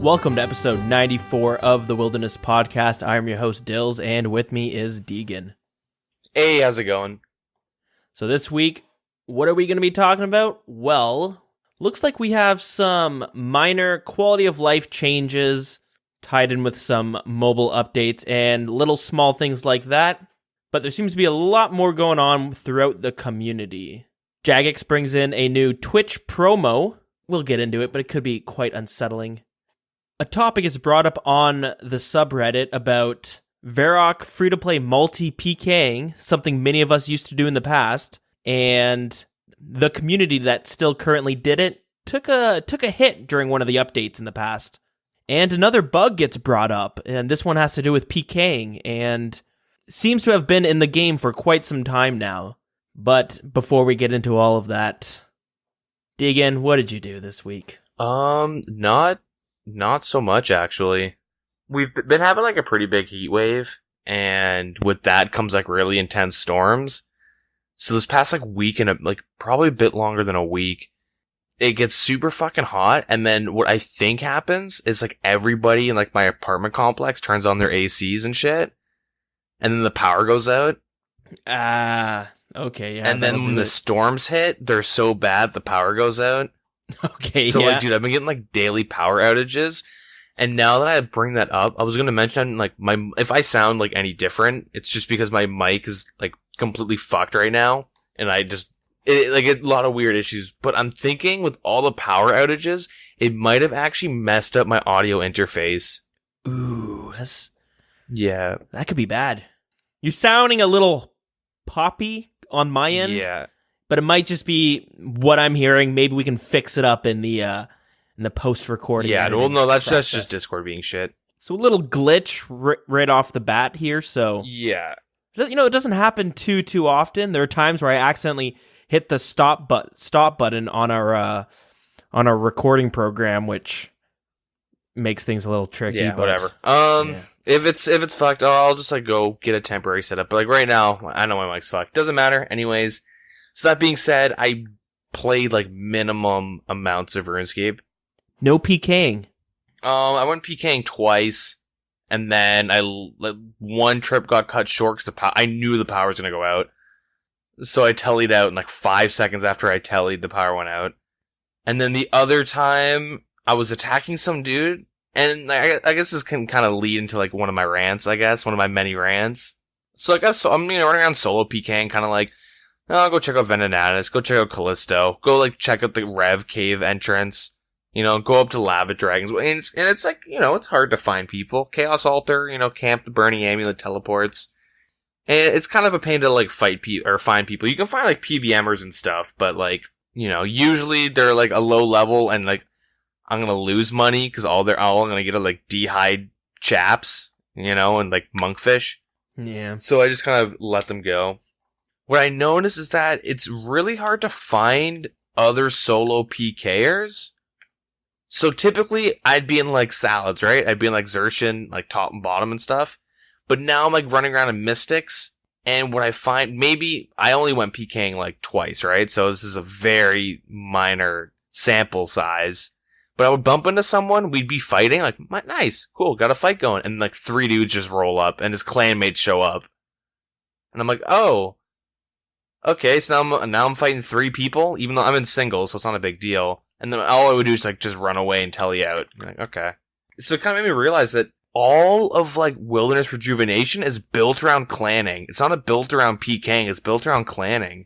Welcome to episode 94 of the Wilderness Podcast. I am your host, Dilz, and with me is Deagin. Hey, how's it going? So this week, what are we going to be talking about? Well, looks like we have some minor quality of life changes tied in with some mobile updates and little small things like that. But there seems to be a lot more going on throughout the community. Jagex brings in a new Twitch promo. We'll get into it, but it could be quite unsettling. A topic is brought up on the subreddit about Varrock free-to-play multi-PKing, something many of us used to do in the past, and the community that still currently did it took a hit during one of the updates in the past. And another bug gets brought up, and this one has to do with PKing, and seems to have been in the game for quite some time now. But before we get into all of that, Deagin, what did you do this week? Not so much, actually. We've been having like a pretty big heat wave, and with that comes like really intense storms. So this past like week and probably a bit longer than a week, it gets super fucking hot, and then what I think happens is like everybody in like my apartment complex turns on their ACs and shit, and then the power goes out. Okay, yeah. And then when the storms hit, they're so bad the power goes out. Okay, so, yeah. like, dude, I've been getting, like, daily power outages, and now that I bring that up, I was gonna mention, like, if I sound, like, any different, it's just because my mic is, like, completely fucked right now, and a lot of weird issues, but I'm thinking with all the power outages, it might have actually messed up my audio interface. Ooh, Yeah. that could be bad. You're sounding a little poppy on my end. Yeah. But it might just be what I'm hearing. Maybe we can fix it up in the post-recording. Yeah, well, no, that's process. just Discord being shit. So a little glitch right off the bat here. So yeah, it doesn't happen too often. There are times where I accidentally hit the stop button on our recording program, which makes things a little tricky. Yeah, but, whatever. Yeah. If it's fucked, I'll just like go get a temporary setup. But like right now, I know my mic's fucked. Doesn't matter, anyways. So that being said, I played like minimum amounts of RuneScape. No PKing. I went PKing twice, and then one trip got cut short because I knew the power was gonna go out. So I tellied out, and like 5 seconds after I tellied, the power went out. And then the other time, I was attacking some dude, and I guess this can kind of lead into like one of my rants. I guess one of my many rants. So like I'm running around solo PKing, kind of like. Oh, go check out Venenatus, go check out Callisto, go like check out the Rev cave entrance, go up to Lava Dragons, and it's like, it's hard to find people. Chaos Altar, camp the Burning Amulet teleports, and it's kind of a pain to like find people. You can find like PVMers and stuff, but like, usually they're like a low level, and like, I'm gonna lose money, cause all I'm gonna get are like D'hide chaps, and like monkfish. Yeah. So I just kind of let them go. What I noticed is that it's really hard to find other solo PKers. So typically, I'd be in like salads, right? I'd be in like Xertian, like top and bottom and stuff. But now I'm like running around in Mystics, and what I find, maybe I only went PKing like twice, right? So this is a very minor sample size. But I would bump into someone, we'd be fighting, like, nice, cool, got a fight going. And like 3 dudes just roll up, and his clanmates show up. And I'm like, oh. Okay, so now I'm fighting 3 people, even though I'm in singles, so it's not a big deal. And then all I would do is like just run away and tell you out. I'm like, okay. So it kind of made me realize that all of like Wilderness Rejuvenation is built around clanning. It's not built around PKing, it's built around clanning.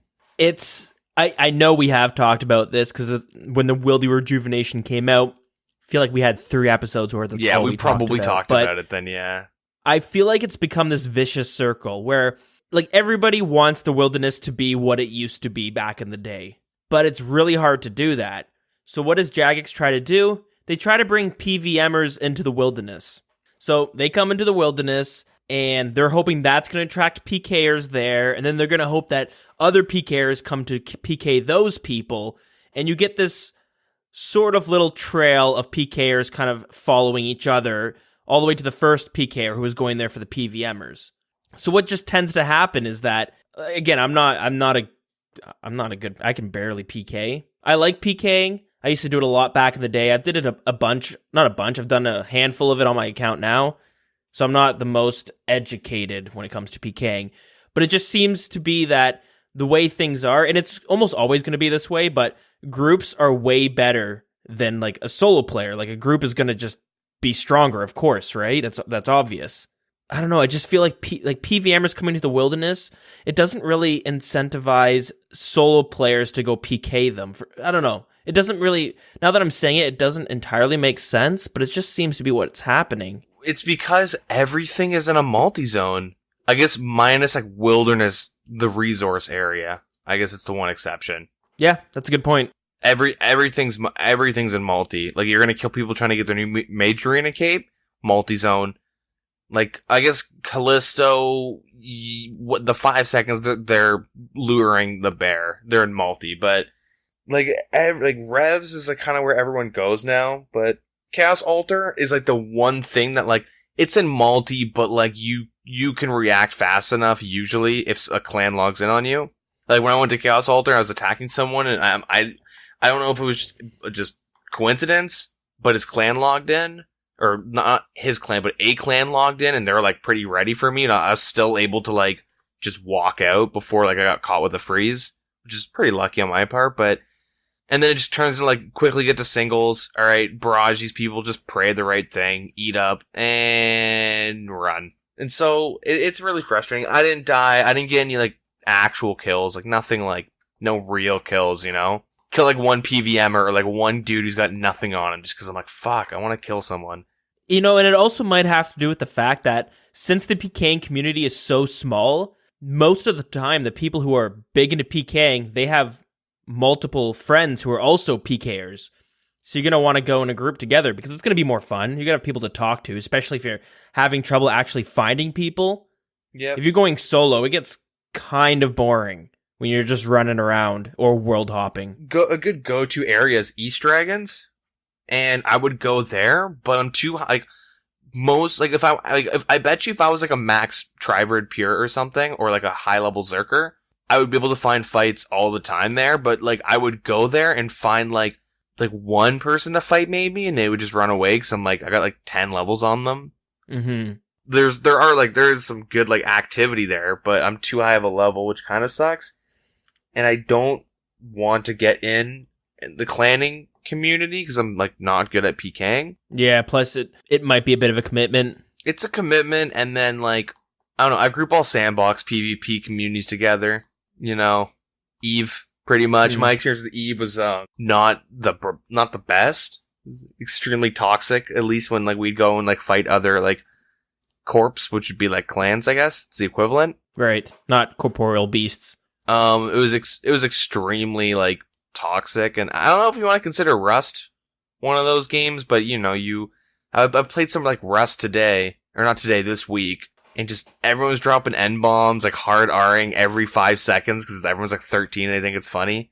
I know we have talked about this because when the Wildy Rejuvenation came out, I feel like we had 3 episodes worth of Yeah, we probably talked about it then, yeah. I feel like it's become this vicious circle where like everybody wants the Wilderness to be what it used to be back in the day, but it's really hard to do that. So what does Jagex try to do? They try to bring PVMers into the Wilderness. So they come into the Wilderness, and they're hoping that's going to attract PKers there, and then they're going to hope that other PKers come to PK those people, and you get this sort of little trail of PKers kind of following each other all the way to the first PKer who is going there for the PVMers. So what just tends to happen is that, again, I'm not a good, I can barely PK. I like PKing. I used to do it a lot back in the day. I've did it a bunch, not a bunch. I've done a handful of it on my account now. So I'm not the most educated when it comes to PKing. But it just seems to be that the way things are, and it's almost always going to be this way, but groups are way better than like a solo player. Like a group is going to just be stronger, of course, right? That's obvious. I don't know. I just feel like PVMers coming to the wilderness, it doesn't really incentivize solo players to go PK them. I don't know. It doesn't really, now that I'm saying it, it doesn't entirely make sense, but it just seems to be what's happening. It's because everything is in a multi-zone. I guess minus like wilderness, the resource area. I guess it's the one exception. Yeah, that's a good point. Everything's in multi. Like, you're gonna kill people trying to get their new Mage Arena cape, multi-zone. Like, I guess Callisto, the 5 seconds they're luring the bear, they're in multi. But like Revs is like kind of where everyone goes now. But Chaos Altar is like the one thing that like it's in multi, but like you can react fast enough usually if a clan logs in on you. Like when I went to Chaos Altar, I was attacking someone, and I don't know if it was just coincidence, but his clan logged in. Or not his clan, but a clan logged in, and they were like pretty ready for me, and I was still able to like just walk out before like I got caught with a freeze, which is pretty lucky on my part. But and then it just turns into like quickly get to singles. All right, barrage these people, just pray the right thing, eat up, and run. And so it's really frustrating. I didn't die. I didn't get any like actual kills, like nothing, like no real kills, you know. Kill like one PVMer or like one dude who's got nothing on him just because I'm like, fuck, I want to kill someone. You know, and it also might have to do with the fact that since the PKing community is so small, most of the time, the people who are big into PKing, they have multiple friends who are also PKers. So you're going to want to go in a group together because it's going to be more fun. You're going to have people to talk to, especially if you're having trouble actually finding people. Yeah. If you're going solo, it gets kind of boring when you're just running around or world hopping. A good go-to area is East Dragons. And I would go there, but I'm too like most like if I bet you if I was like a max Triverd Pure or something, or like a high level Zerker, I would be able to find fights all the time there. But like I would go there and find like one person to fight maybe, and they would just run away because I'm like I got like 10 levels on them. Mm-hmm. There is some good like activity there, but I'm too high of a level, which kind of sucks. And I don't want to get in the clanning community because I'm like not good at PKing. Yeah, plus it might be a bit of a commitment. It's a commitment, and then like I don't know, I group all sandbox PvP communities together, you know. Eve, pretty much. My experience with Eve was not the best. It was extremely toxic, at least when like we'd go and like fight other like corps, which would be like clans, I guess. It's the equivalent. Right. Not corporeal beasts. It was extremely like toxic, and I don't know if you want to consider Rust one of those games, but you know, I played some like Rust this week, and just everyone's dropping N-bombs, like hard R'ing every 5 seconds, because everyone's like 13 and they think it's funny,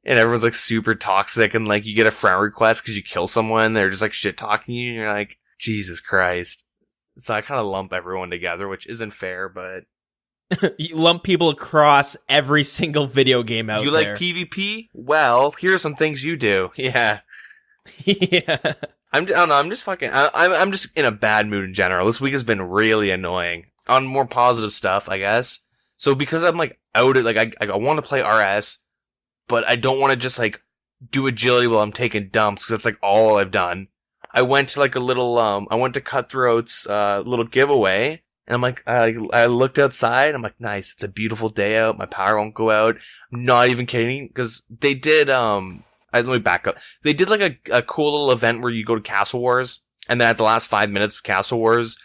and everyone's like super toxic, and like you get a friend request because you kill someone, they're just like shit talking you, and you're like, Jesus Christ. So I kind of lump everyone together, which isn't fair, but you lump people across every single video game out there. You like PvP? Well, here are some things you do. Yeah. Yeah. I don't know, I'm just in a bad mood in general. This week has been really annoying. On more positive stuff, I guess. So because I'm like out at, like, I want to play RS, but I don't want to just like do agility while I'm taking dumps, because that's like all I've done. I went to like a little, I went to Cutthroat's, little giveaway. And I'm like, I looked outside. I'm like, nice. It's a beautiful day out. My power won't go out. I'm not even kidding. Because they did, let me back up. They did like a cool little event where you go to Castle Wars. And then at the last 5 minutes of Castle Wars,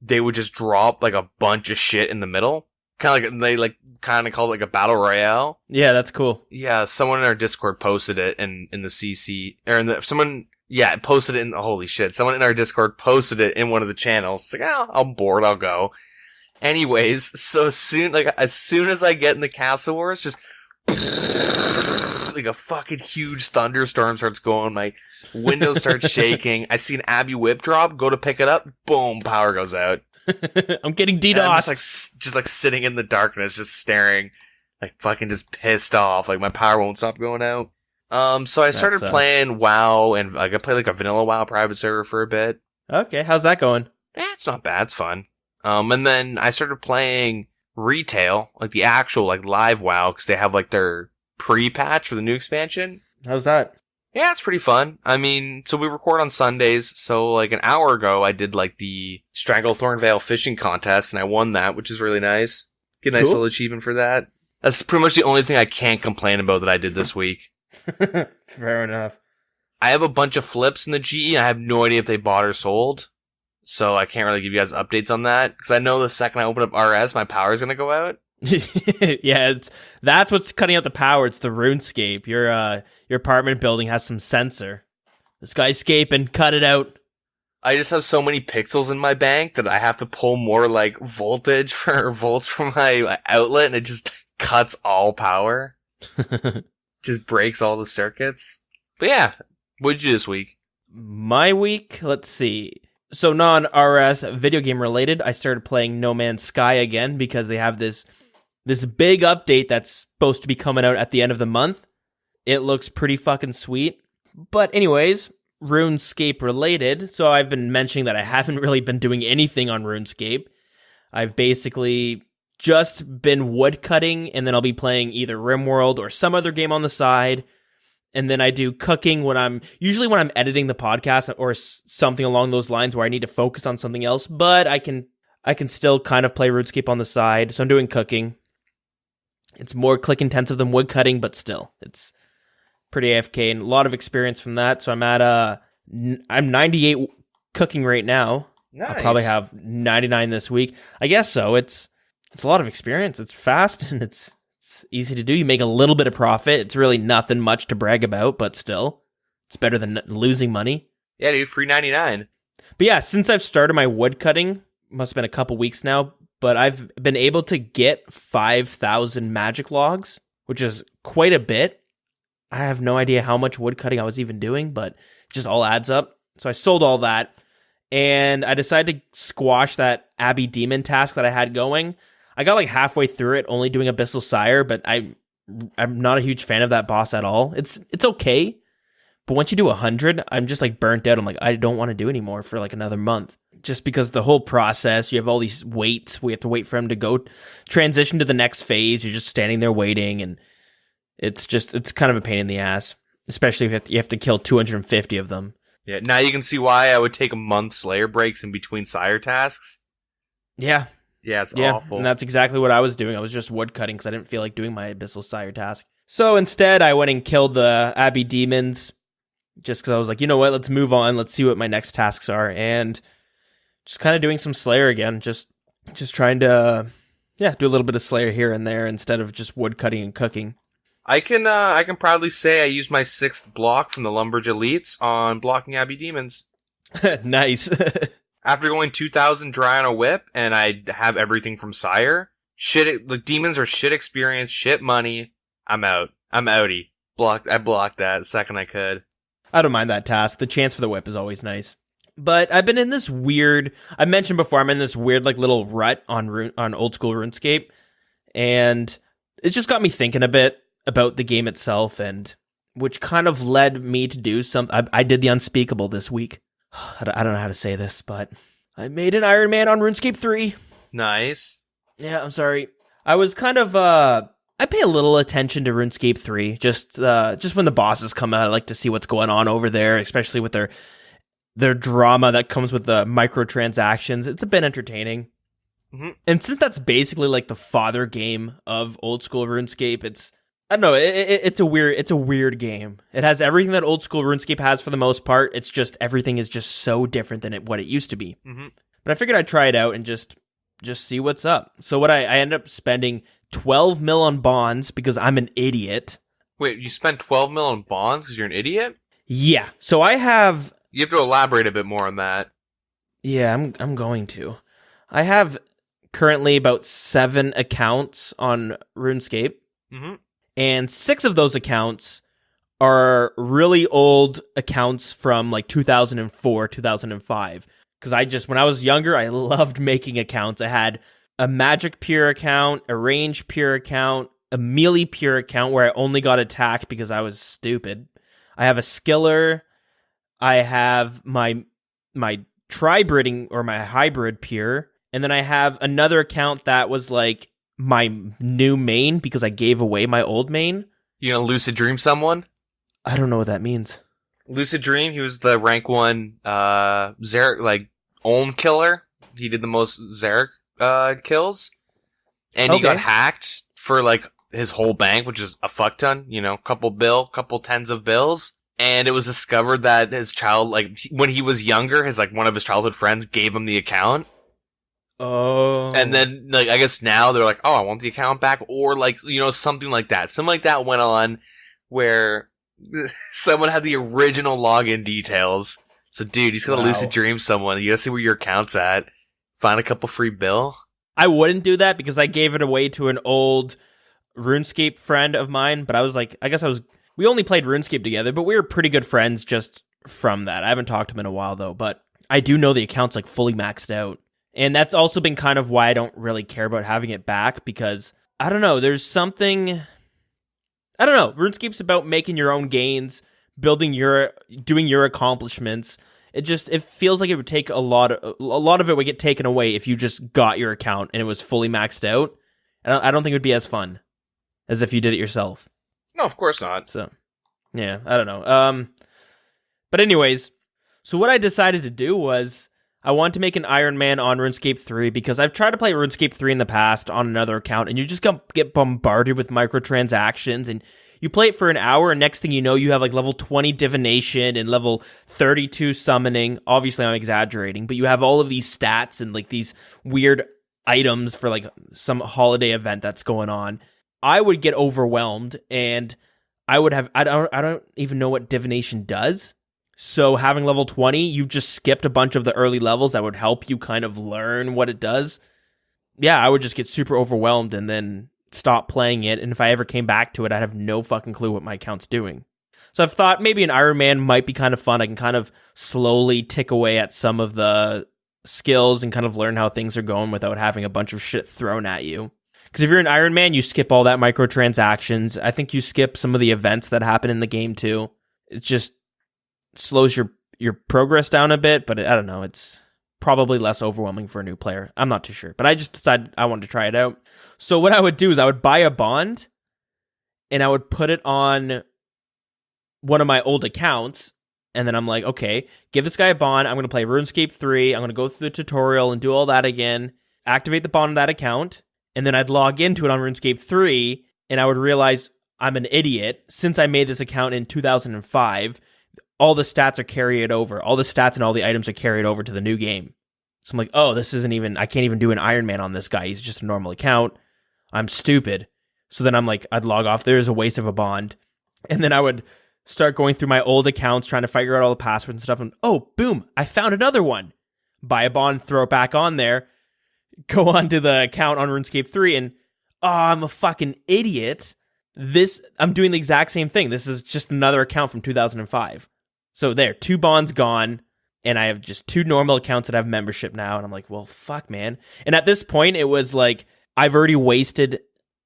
they would just drop like a bunch of shit in the middle. Kind of like, they like kind of called it like a battle royale. Yeah, that's cool. Yeah, someone in our Discord posted it in the CC, or yeah, posted it in, holy shit, someone in our Discord posted it in one of the channels. It's like, oh, I'm bored, I'll go. Anyways, so as soon as I get in the Castle Wars, just like a fucking huge thunderstorm starts going, my windows start shaking, I see an Abby whip drop, go to pick it up, boom, power goes out. I'm getting DDoS. And I'm just like sitting in the darkness, just staring, like fucking just pissed off, like my power won't stop going out. So I started sucks. playing WoW, and I played like a vanilla WoW private server for a bit. Okay, how's that going? It's not bad. It's fun. And then I started playing retail, like the actual like live WoW, because they have like their pre-patch for the new expansion. How's that? Yeah, it's pretty fun. I mean, so we record on Sundays. So like an hour ago, I did like the Stranglethorn Vale fishing contest, and I won that, which is really nice. Get a nice little achievement for that. That's pretty much the only thing I can't complain about that I did this week. Fair enough. I have a bunch of flips in the GE. I have no idea if they bought or sold. So I can't really give you guys updates on that. Because I know the second I open up RS, my power is going to go out. Yeah, that's what's cutting out the power. It's the RuneScape. Your apartment building has some sensor. The skyscape cut it out. I just have so many pixels in my bank that I have to pull more like volts from my outlet, and it just cuts all power. Just breaks all the circuits. But yeah, what'd you do this week? My week, let's see. So non-RS video game related, I started playing No Man's Sky again because they have this big update that's supposed to be coming out at the end of the month. It looks pretty fucking sweet. But anyways, RuneScape related. So I've been mentioning that I haven't really been doing anything on RuneScape. I've basically just been woodcutting, and then I'll be playing either RimWorld or some other game on the side. And then I do cooking when I'm editing the podcast or something along those lines where I need to focus on something else. But I can still kind of play RuneScape on the side. So I'm doing cooking. It's more click intensive than woodcutting, but still, it's pretty AFK and a lot of experience from that. So I'm 98 cooking right now. Nice. I'll probably have 99 this week. I guess so. It's a lot of experience. It's fast and it's easy to do. You make a little bit of profit. It's really nothing much to brag about, but still, it's better than losing money. Yeah, dude, free 99. But yeah, since I've started my wood cutting, must have been a couple weeks now, but I've been able to get 5,000 magic logs, which is quite a bit. I have no idea how much wood cutting I was even doing, but it just all adds up. So I sold all that, and I decided to squash that Abbey Demon task that I had going. I got like halfway through it, only doing Abyssal Sire, but I'm not a huge fan of that boss at all. It's okay, but once you do 100, I'm just like burnt out. I'm like, I don't want to do anymore for like another month. Just because the whole process, you have all these waits. We have to wait for him to go transition to the next phase. You're just standing there waiting, and it's kind of a pain in the ass, especially if you have to kill 250 of them. Yeah, now you can see why I would take a month Slayer breaks in between Sire tasks. Yeah. Yeah, it's awful. And that's exactly what I was doing. I was just wood cutting because I didn't feel like doing my Abyssal Sire task. So instead, I went and killed the Abbey Demons just because I was like, you know what, let's move on. Let's see what my next tasks are. And just kind of doing some Slayer again. Just trying to, do a little bit of Slayer here and there instead of just wood cutting and cooking. I can proudly say I used my 6th block from the Lumberj Elites on blocking Abbey Demons. Nice. After going 2,000 dry on a whip, and I have everything from Sire, the demons are shit experience, shit money. I'm out. I'm outie. I blocked that the second I could. I don't mind that task. The chance for the whip is always nice. But I've been in this weird, I mentioned before, I'm in this weird like little rut on old school RuneScape. And it's just got me thinking a bit about the game itself, and which kind of led me to do something. I did the unspeakable this week. I don't know how to say this, but I made an Iron Man on RuneScape 3. Nice. Yeah, I'm sorry. I was kind of, I pay a little attention to RuneScape 3. Just when the bosses come out, I like to see what's going on over there, especially with their drama that comes with the microtransactions. It's a bit entertaining. Mm-hmm. And since that's basically like the father game of old school RuneScape, I don't know, it's a weird game. It has everything that old school RuneScape has for the most part. It's just everything is just so different than what it used to be. Mm-hmm. But I figured I'd try it out and just see what's up. So what I ended up spending 12 mil on bonds because I'm an idiot. Wait, you spent 12 mil on bonds because you're an idiot? Yeah. So I have... You have to elaborate a bit more on that. Yeah, I'm going to. I have currently about 7 accounts on RuneScape. Mm-hmm. And 6 of those accounts are really old accounts from like 2004, 2005. Because when I was younger, I loved making accounts. I had a Magic Pure account, a Range Pure account, a melee pure account where I only got attack because I was stupid. I have a skiller. I have my tri-breeding or my hybrid pure. And then I have another account that was like my new main because I gave away my old main. You gonna lucid dream someone? I don't know what that means. Lucid Dream, he was the rank 1 Zarek, like, Olm killer. He did the most Zarek kills. And he got hacked for, like, his whole bank, which is a fuck ton. You know, couple tens of bills. And it was discovered that his child, like, when he was younger, one of his childhood friends gave him the account. Oh. And then, like, I guess now they're like, oh, I want the account back. Or, like, you know, something like that. Something like that went on where someone had the original login details. So, dude, he's gonna lucid dream someone. You gotta see where your account's at. Find a couple free bill. I wouldn't do that because I gave it away to an old RuneScape friend of mine. But I was like, we only played RuneScape together, but we were pretty good friends just from that. I haven't talked to him in a while, though. But I do know the account's like fully maxed out. And that's also been kind of why I don't really care about having it back because, I don't know, there's something... I don't know. RuneScape's about making your own gains, doing your accomplishments. It feels like it would take a lot of it would get taken away if you just got your account and it was fully maxed out. And I don't think it would be as fun as if you did it yourself. No, of course not. So, yeah, I don't know. But anyways, so what I decided to do was I wanted to make an Iron Man on RuneScape 3 because I've tried to play RuneScape 3 in the past on another account and you just get bombarded with microtransactions and you play it for an hour and next thing you know you have like level 20 divination and level 32 summoning. Obviously I'm exaggerating, but you have all of these stats and like these weird items for like some holiday event that's going on. I would get overwhelmed and I don't even know what divination does. So having level 20, you've just skipped a bunch of the early levels that would help you kind of learn what it does. Yeah, I would just get super overwhelmed and then stop playing it. And if I ever came back to it, I'd have no fucking clue what my account's doing. So I've thought maybe an Iron Man might be kind of fun. I can kind of slowly tick away at some of the skills and kind of learn how things are going without having a bunch of shit thrown at you. Because if you're an Iron Man, you skip all that microtransactions. I think you skip some of the events that happen in the game too. It's just slows your progress down a bit, but I don't know. It's probably less overwhelming for a new player. I'm not too sure, but I just decided I wanted to try it out. So what I would do is I would buy a bond and I would put it on one of my old accounts. And then I'm like, okay, give this guy a bond. I'm going to play RuneScape 3. I'm going to go through the tutorial and do all that again, activate the bond on that account. And then I'd log into it on RuneScape 3 and I would realize I'm an idiot. Since I made this account in 2005, all the stats are carried over. All the stats and all the items are carried over to the new game. So I'm like, oh, I can't even do an Iron Man on this guy. He's just a normal account. I'm stupid. So then I'm like, I'd log off. There's a waste of a bond. And then I would start going through my old accounts, trying to figure out all the passwords and stuff. And oh, boom, I found another one. Buy a bond, throw it back on there, go onto the account on RuneScape 3, and oh, I'm a fucking idiot. I'm doing the exact same thing. This is just another account from 2005. So there, 2 bonds gone, and I have just 2 normal accounts that have membership now, and I'm like, well, fuck, man. And at this point, it was like, I've already wasted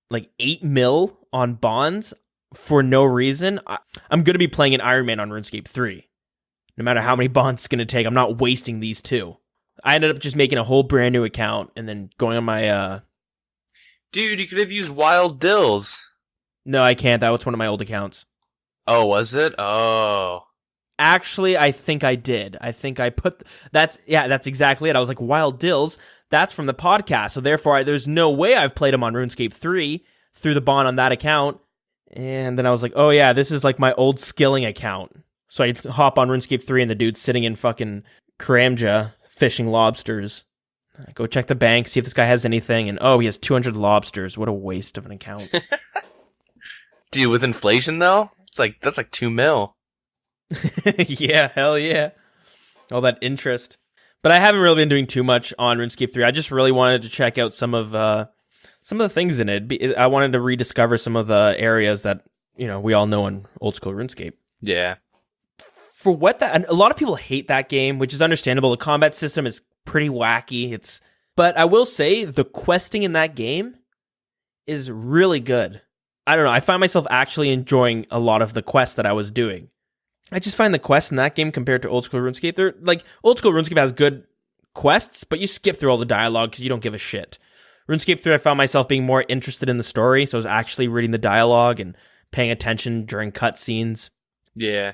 like 8 mil on bonds for no reason. I'm going to be playing an Iron Man on RuneScape 3. No matter how many bonds it's going to take, I'm not wasting these 2. I ended up just making a whole brand new account, and then going on my... Dude, you could have used Wild Dilz. No, I can't. That was one of my old accounts. Oh, was it? Oh... Actually, I think I did. I think I put... That's exactly it. I was like, Wild Dilz, that's from the podcast. So therefore, there's no way I've played him on RuneScape 3 through the bond on that account. And then I was like, oh yeah, this is like my old skilling account. So I hop on RuneScape 3 and the dude's sitting in fucking Karamja fishing lobsters. I go check the bank, see if this guy has anything. And oh, he has 200 lobsters. What a waste of an account. Dude, with inflation though, that's like 2 mil. Yeah, hell yeah. All that interest. But I haven't really been doing too much on RuneScape 3. I just really wanted to check out some of the things in it. I wanted to rediscover some of the areas that, you know, we all know in old school RuneScape. Yeah. For what and a lot of people hate that game, which is understandable. The combat system is pretty wacky. But I will say the questing in that game is really good. I don't know, I find myself actually enjoying a lot of the quests that I was doing. I just find the quests in that game compared to Old School RuneScape, they're like, Old School RuneScape has good quests, but you skip through all the dialogue because you don't give a shit. RuneScape 3, I found myself being more interested in the story, so I was actually reading the dialogue and paying attention during cutscenes. Yeah.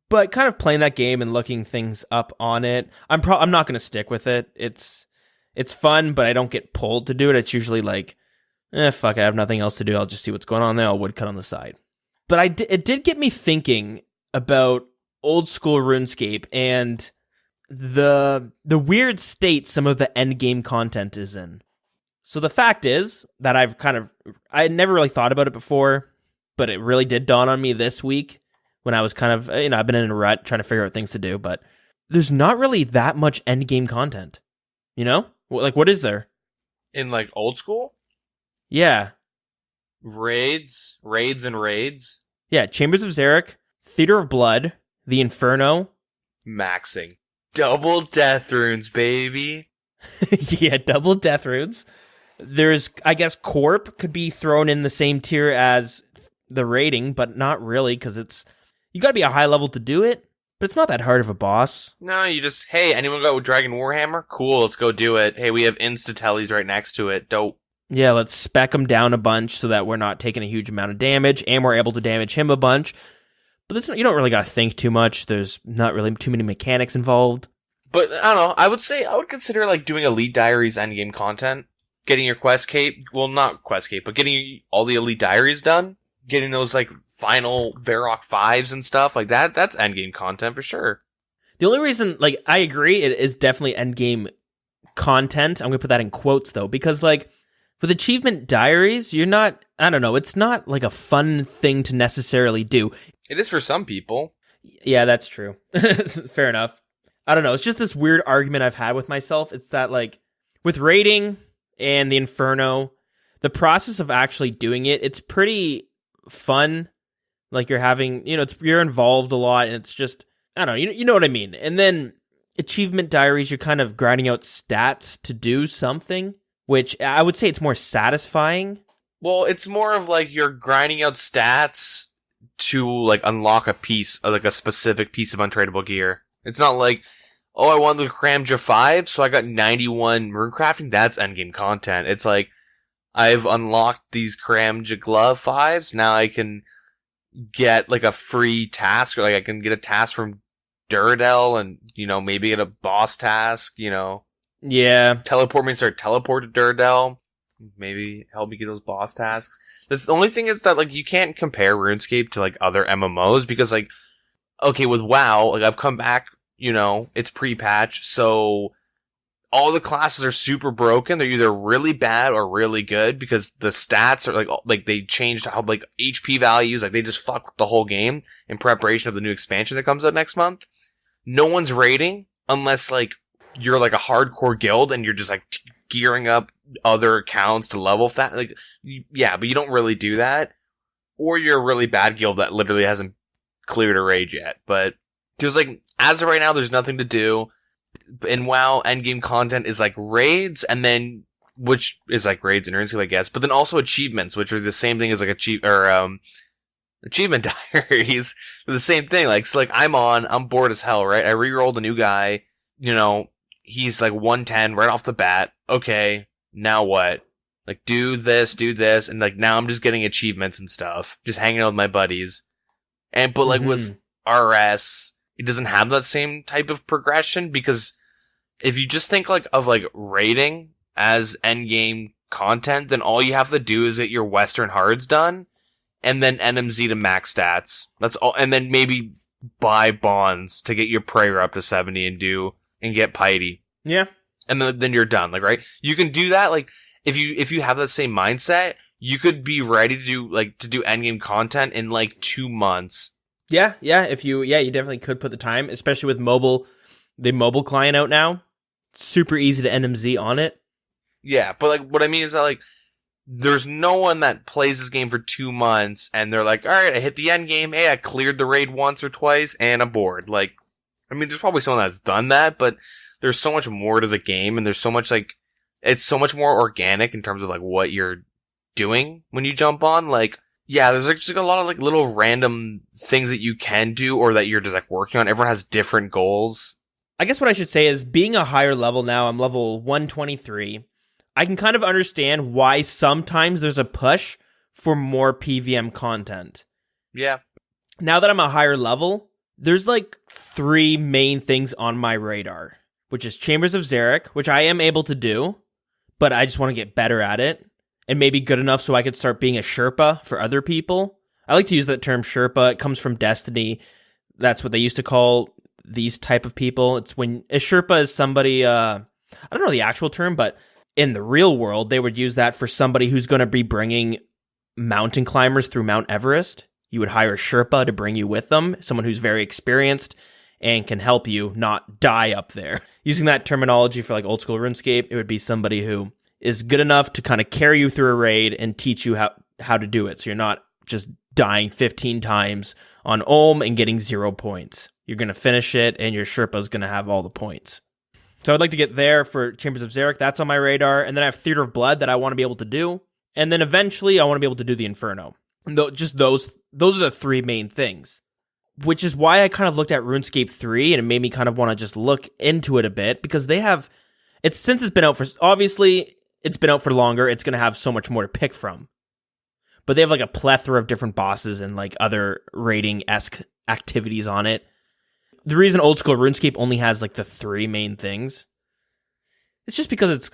But kind of playing that game and looking things up on it, I'm not going to stick with it. It's fun, but I don't get pulled to do it. It's usually like, fuck, I have nothing else to do. I'll just see what's going on there. I'll woodcut on the side. But it did get me thinking about Old School RuneScape and the weird state some of the endgame content is in. So the fact is that I had never really thought about it before, but it really did dawn on me this week when I was kind of, I've been in a rut trying to figure out things to do, but there's not really that much endgame content. You know? Like, what is there? In like Old School? Yeah. Raids. Yeah, Chambers of Zarek, Theater of Blood, The Inferno. Maxing. Double death runes, baby. Yeah, double death runes. There's, I guess, Corp could be thrown in the same tier as the rating, but not really, because you gotta be a high level to do it, but it's not that hard of a boss. No, you just, hey, anyone got with Dragon Warhammer? Cool, let's go do it. Hey, we have insta-tellies right next to it. Dope. Yeah, let's spec him down a bunch so that we're not taking a huge amount of damage, and we're able to damage him a bunch. But you don't really gotta think too much. There's not really too many mechanics involved. But, I don't know, I would consider, like, doing Elite Diaries endgame content. Getting your quest cape, well, not quest cape, but getting all the Elite Diaries done. Getting those, like, final Varrock 5s and stuff, like that's endgame content for sure. The only reason, like, I agree, it is definitely endgame content. I'm gonna put that in quotes, though, because, like, with achievement diaries, you're not, I don't know, it's not, like, a fun thing to necessarily do. It is for some people. Yeah, that's true. Fair enough. I don't know, it's just this weird argument I've had with myself. It's that, like, with raiding and the Inferno, the process of actually doing it's pretty fun. Like, you're having, you're involved a lot, and it's just, I don't know, you know what I mean. And then achievement diaries, you're kind of grinding out stats to do something, which I would say it's more satisfying. Well, it's more of like you're grinding out stats to like unlock a piece, like a specific piece of untradeable gear. It's not like, oh, I wanted the Kramja 5, so I got 91 runecrafting. That's endgame content. It's like, I've unlocked these Kramja glove 5s. Now I can get like a free task, or like I can get a task from Duradel and, maybe get a boss task, Yeah. Teleport me, teleport to Duradel. Maybe help me get those boss tasks. That's the only thing is that, like, you can't compare RuneScape to, like, other MMOs because, like, okay, with WoW, like, I've come back, it's pre-patch, so all the classes are super broken. They're either really bad or really good because the stats are, like they changed how, like, HP values, like, they just fuck the whole game in preparation of the new expansion that comes out next month. No one's raiding unless, like, you're, like, a hardcore guild and you're just, like, gearing up other accounts to level fast. Like, yeah, but you don't really do that. Or you're a really bad guild that literally hasn't cleared a raid yet. But there's, like, as of right now, there's nothing to do. In WoW, endgame content is, like, raids, and then, which is, like, raids in RuneScape, I guess. But then also achievements, which are the same thing as, like, achievement diaries. They're the same thing. Like, so, like, I'm bored as hell, right? I re-rolled a new guy, he's, like, 110 right off the bat. Okay, now what? Like, do this, and, like, now I'm just getting achievements and stuff. Just hanging out with my buddies. But, like, with RS, it doesn't have that same type of progression, because if you just think, like, of, like, raiding as endgame content, then all you have to do is get your Western Hards done, and then NMZ to max stats. That's all, and then maybe buy bonds to get your prayer up to 70 and get piety. Yeah. And then you're done, like, right? You can do that, like, if you have that same mindset, you could be ready to do endgame content in, like, 2 months. Yeah, you definitely could put the time, especially with the mobile client out now. Super easy to NMZ on it. Yeah, but, like, what I mean is that, like, there's no one that plays this game for 2 months and they're like, all right, I hit the end game. Hey, I cleared the raid once or twice and I'm bored. Like, I mean, there's probably someone that's done that, but there's so much more to the game, and there's so much, like, it's so much more organic in terms of, like, what you're doing when you jump on. Like, Yeah, there's like just like a lot of like little random things that you can do or that you're just like working on. Everyone has different goals. I guess what I should say is being a higher level now, I'm level 123. I can kind of understand why sometimes there's a push for more PVM content. Yeah. Now that I'm a higher level, there's like 3 main things on my radar, which is Chambers of Xeric, which I am able to do, but I just want to get better at it and maybe good enough so I could start being a Sherpa for other people. I like to use that term Sherpa. It comes from Destiny. That's what they used to call these type of people. It's when a Sherpa is somebody, I don't know the actual term, but in the real world, they would use that for somebody who's going to be bringing mountain climbers through Mount Everest. You would hire a Sherpa to bring you with them, someone who's very experienced and can help you not die up there. Using that terminology for like old school RuneScape, it would be somebody who is good enough to kind of carry you through a raid and teach you how to do it. So you're not just dying 15 times on Olm and getting 0 points. You're going to finish it and your Sherpa's going to have all the points. So I'd like to get there for Chambers of Xeric. That's on my radar. And then I have Theater of Blood that I want to be able to do. And then eventually I want to be able to do the Inferno. Just those are the 3 main things, which is why I kind of looked at RuneScape 3 and it made me kind of want to just look into it a bit because since it's been out for, obviously it's been out for longer, it's going to have so much more to pick from. But they have like a plethora of different bosses and like other raiding-esque activities on it. The reason old school RuneScape only has like the 3 main things, it's just because it's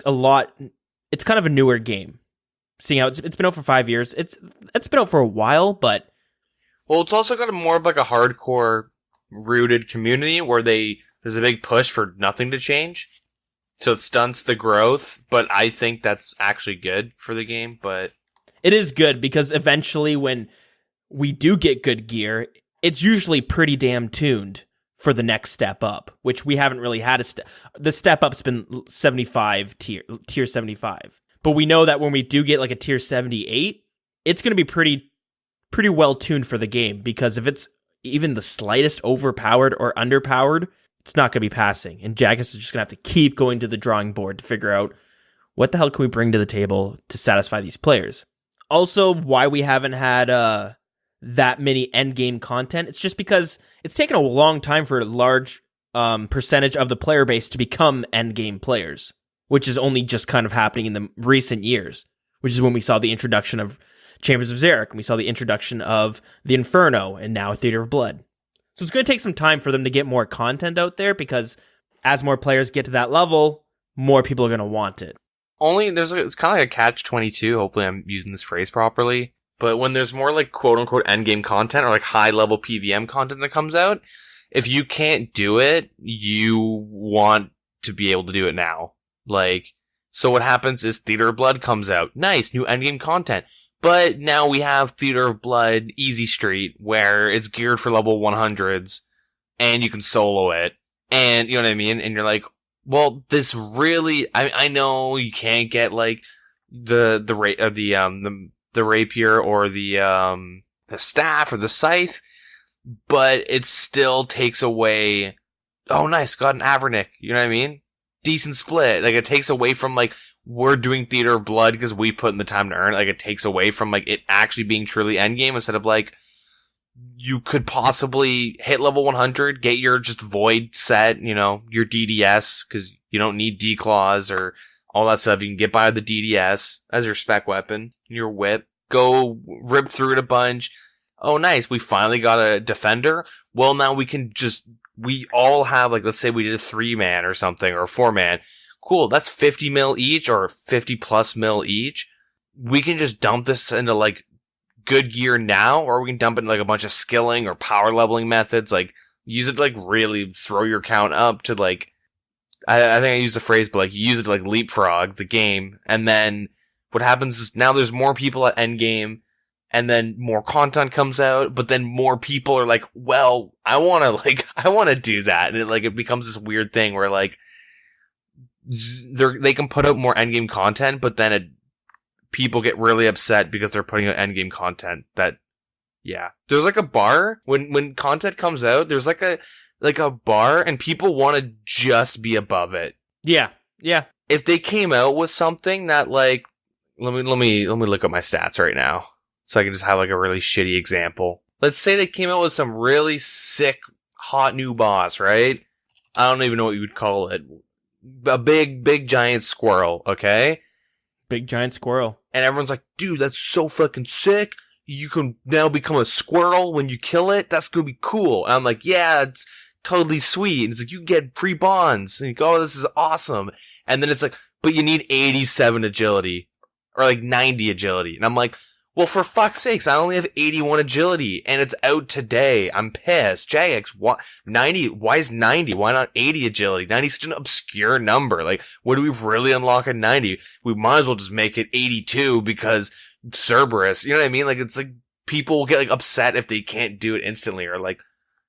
kind of a newer game. Seeing how it's been out for 5 years, it's been out for a while, but well, it's also got more of like a hardcore rooted community where there's a big push for nothing to change, so it stunts the growth. But I think that's actually good for the game. But it is good because eventually, when we do get good gear, it's usually pretty damn tuned for the next step up, which we haven't really had the step up's been 75 tier 75. But we know that when we do get like a tier 78, it's going to be pretty well tuned for the game because if it's even the slightest overpowered or underpowered, it's not going to be passing. And Jagex is just going to have to keep going to the drawing board to figure out what the hell can we bring to the table to satisfy these players. Also, why we haven't had that many endgame content, it's just because it's taken a long time for a large percentage of the player base to become endgame players, which is only just kind of happening in the recent years, which is when we saw the introduction of Chambers of Xeric, and we saw the introduction of the Inferno, and now Theater of Blood. So it's going to take some time for them to get more content out there, because as more players get to that level, more people are going to want it. It's kind of like a catch-22, hopefully I'm using this phrase properly, but when there's more like quote-unquote endgame content, or like high-level PVM content that comes out, if you can't do it, you want to be able to do it now. So what happens is Theater of Blood comes out. Nice, new endgame content. But now we have Theater of Blood Easy Street, where it's geared for level 100s, and you can solo it. And, you know what I mean? And you're like, well, this really, I know you can't get, like, the rapier or the staff or the scythe, but it still takes away, oh nice, got an Avernick, you know what I mean? Decent split. Like, it takes away from, like, we're doing Theater of Blood because we put in the time to earn it. Like, it takes away from, like, it actually being truly endgame instead of, like, you could possibly hit level 100, get your just Void set, you know, your DDS, because you don't need D-Claws or all that stuff. You can get by with the DDS as your spec weapon, your whip, go rip through it a bunch. Oh, nice, we finally got a defender. Well, now we all have, like, let's say we did a 3-man or something, or a 4-man. Cool, that's 50 mil each, or 50 plus mil each. We can just dump this into, like, good gear now, or we can dump it in, like, a bunch of skilling or power leveling methods. Like, use it to, like, really throw your count up to, like, I think I used the phrase, but, like, you use it to, like, leapfrog the game, and then what happens is now there's more people at endgame, and then more content comes out, but then more people are like, well, I want to do that. And it becomes this weird thing where, like, they can put out more endgame content, but then people get really upset because they're putting out endgame content yeah. There's, like, a bar when content comes out, there's like a bar and people want to just be above it. Yeah. Yeah. If they came out with something that, like, let me look up my stats right now. So I can just have like a really shitty example. Let's say they came out with some really sick, hot new boss, right? I don't even know what you would call it. A big, giant squirrel, okay? Big giant squirrel. And everyone's like, dude, that's so fucking sick. You can now become a squirrel when you kill it. That's gonna be cool. And I'm like, yeah, it's totally sweet. And it's like, you get free bonds. And you go, oh, this is awesome. And then it's like, but you need 87 agility. Or like 90 agility. And I'm like, well, for fuck's sakes, I only have 81 agility. And it's out today. I'm pissed. Jagex, what? 90? Why is 90? Why not 80 agility? 90 is such an obscure number. Like, what do we really unlock at 90? We might as well just make it 82 because Cerberus. You know what I mean? Like, it's like, people will get like upset if they can't do it instantly. Or like,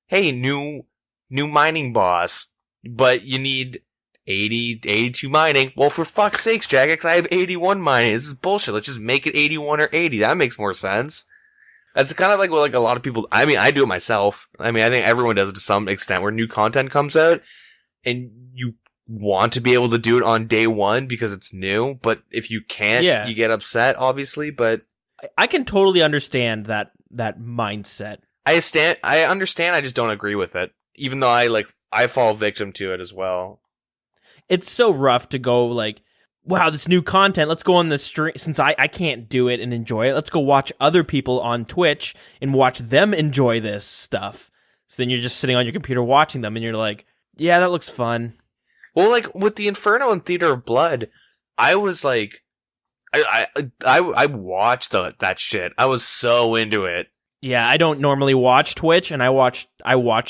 hey, new mining boss. But you need 80, 82 mining. Well, for fuck's sakes, Jagex, I have 81 mining. This is bullshit. Let's just make it 81 or 80. That makes more sense. That's kind of like what like a lot of people, I mean, I do it myself. I mean, I think everyone does it to some extent where new content comes out and you want to be able to do it on day one because it's new. But if you can't, you get upset, obviously. But I can totally understand that mindset. I understand. I just don't agree with it. Even though I fall victim to it as well. It's so rough to go like, wow, this new content, let's go on the stream. Since I can't do it and enjoy it, let's go watch other people on Twitch and watch them enjoy this stuff. So then you're just sitting on your computer watching them and you're like, yeah, that looks fun. Well, like with the Inferno and Theater of Blood, I was like, I watched that shit. I was so into it. Yeah, I don't normally watch Twitch, and I watch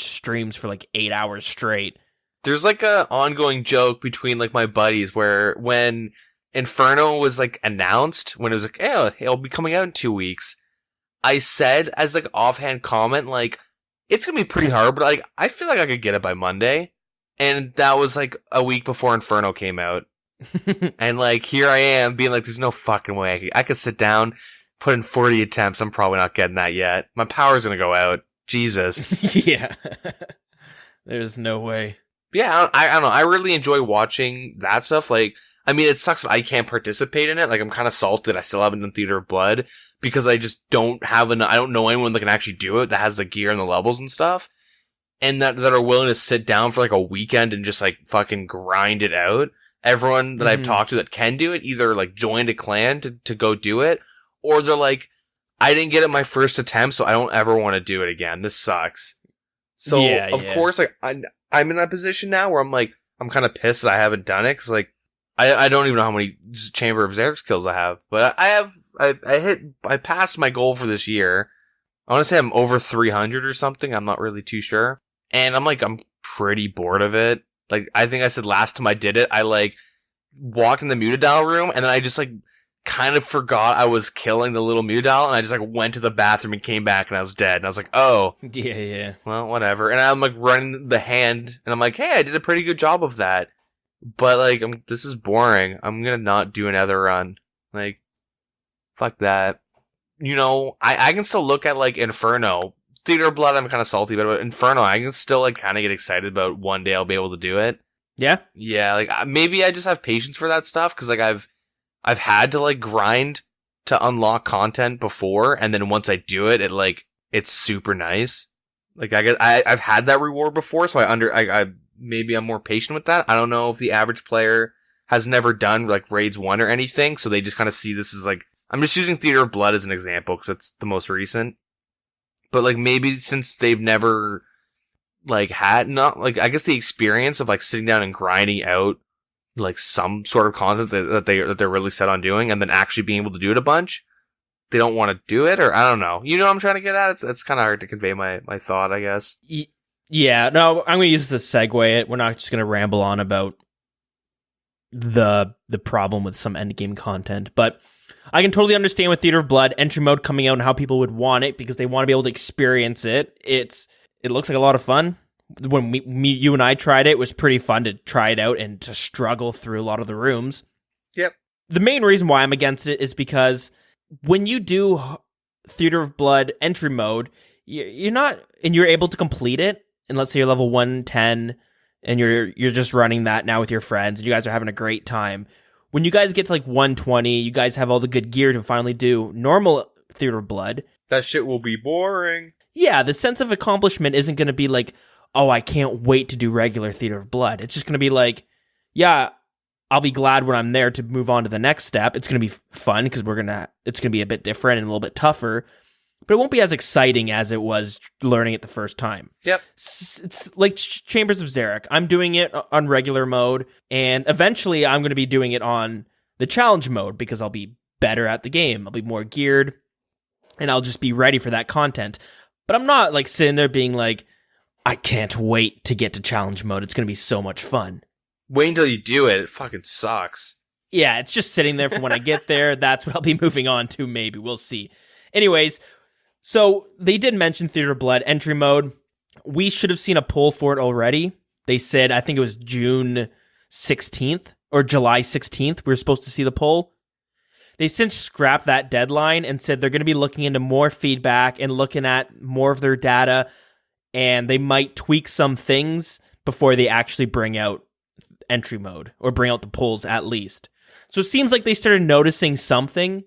streams for like 8 hours straight. There's like a ongoing joke between like my buddies where when Inferno was like announced, when it was like, hey, it'll be coming out in 2 weeks, I said as like offhand comment, like, it's gonna be pretty hard, but like, I feel like I could get it by Monday. And that was like a week before Inferno came out. And like, here I am being like, there's no fucking way I could sit down, put in 40 attempts. I'm probably not getting that yet. My power's gonna go out. Jesus. Yeah. There's no way. Yeah, I don't know. I really enjoy watching that stuff. Like, I mean, it sucks that I can't participate in it. Like, I'm kind of salted. I still haven't done Theater of Blood because I just don't have I don't know anyone that can actually do it that has the gear and the levels and stuff. And that are willing to sit down for like a weekend and just like fucking grind it out. Everyone that I've talked to that can do it either like joined a clan to go do it, or they're like, I didn't get it my first attempt, so I don't ever want to do it again. This sucks. So, of course, like, I'm in that position now where I'm like, I'm kind of pissed that I haven't done it, because, like, I don't even know how many Chamber of Xerx kills I have, but I passed my goal for this year. I want to say I'm over 300 or something, I'm not really too sure. And I'm pretty bored of it. Like, I think I said last time I did it, I, like, walked in the Mutadile room, and then I just, like, kind of forgot I was killing the little Mutadile, and I just, like, went to the bathroom and came back, and I was dead. And I was like, oh. Yeah. Well, whatever. And I'm, like, running the hand, and I'm like, hey, I did a pretty good job of that. But, like, this is boring. I'm gonna not do another run. Like, fuck that. You know, I can still look at, like, Inferno. Theater of Blood, I'm kind of salty about it, but Inferno, I can still, like, kind of get excited about one day I'll be able to do it. Yeah? Yeah, like, maybe I just have patience for that stuff, because, like, I've had to, like, grind to unlock content before, and then once I do it, it's super nice. Like, I've had that reward before, so maybe I'm more patient with that. I don't know if the average player has never done, like, Raids 1 or anything, so they just kind of see this as, like, I'm just using Theater of Blood as an example, because it's the most recent. But, like, maybe since they've never, like, had, not, like, I guess the experience of, like, sitting down and grinding out, like, some sort of content that they're really set on doing, and then actually being able to do it a bunch, they don't want to do it, or I don't know. You know what I'm trying to get at? It's kind of hard to convey my thought, I guess. Yeah, no, I'm going to use this to segue it. We're not just going to ramble on about the problem with some endgame content, but I can totally understand with Theater of Blood, entry mode coming out and how people would want it because they want to be able to experience it. It looks like a lot of fun. When you and I tried it, it was pretty fun to try it out and to struggle through a lot of the rooms. Yep. The main reason why I'm against it is because when you do Theater of Blood entry mode, you're not, and you're able to complete it, and let's say you're level 110, and you're just running that now with your friends, and you guys are having a great time. When you guys get to like 120, you guys have all the good gear to finally do normal Theater of Blood. That shit will be boring. Yeah, the sense of accomplishment isn't going to be like, oh, I can't wait to do regular Theater of Blood. It's just going to be like, yeah, I'll be glad when I'm there to move on to the next step. It's going to be fun because it's going to be a bit different and a little bit tougher, but it won't be as exciting as it was learning it the first time. Yep. It's like Chambers of Xeric. I'm doing it on regular mode, and eventually I'm going to be doing it on the challenge mode because I'll be better at the game. I'll be more geared, and I'll just be ready for that content. But I'm not like sitting there being like, I can't wait to get to challenge mode. It's going to be so much fun. Wait until you do it. It fucking sucks. Yeah, it's just sitting there for when I get there. That's what I'll be moving on to, maybe. We'll see. Anyways, so they did mention Theater of Blood entry mode. We should have seen a poll for it already. They said, I think it was June 16th or July 16th, we were supposed to see the poll. They've since scrapped that deadline and said they're going to be looking into more feedback and looking at more of their data, and they might tweak some things before they actually bring out entry mode, or bring out the polls at least. So it seems like they started noticing something,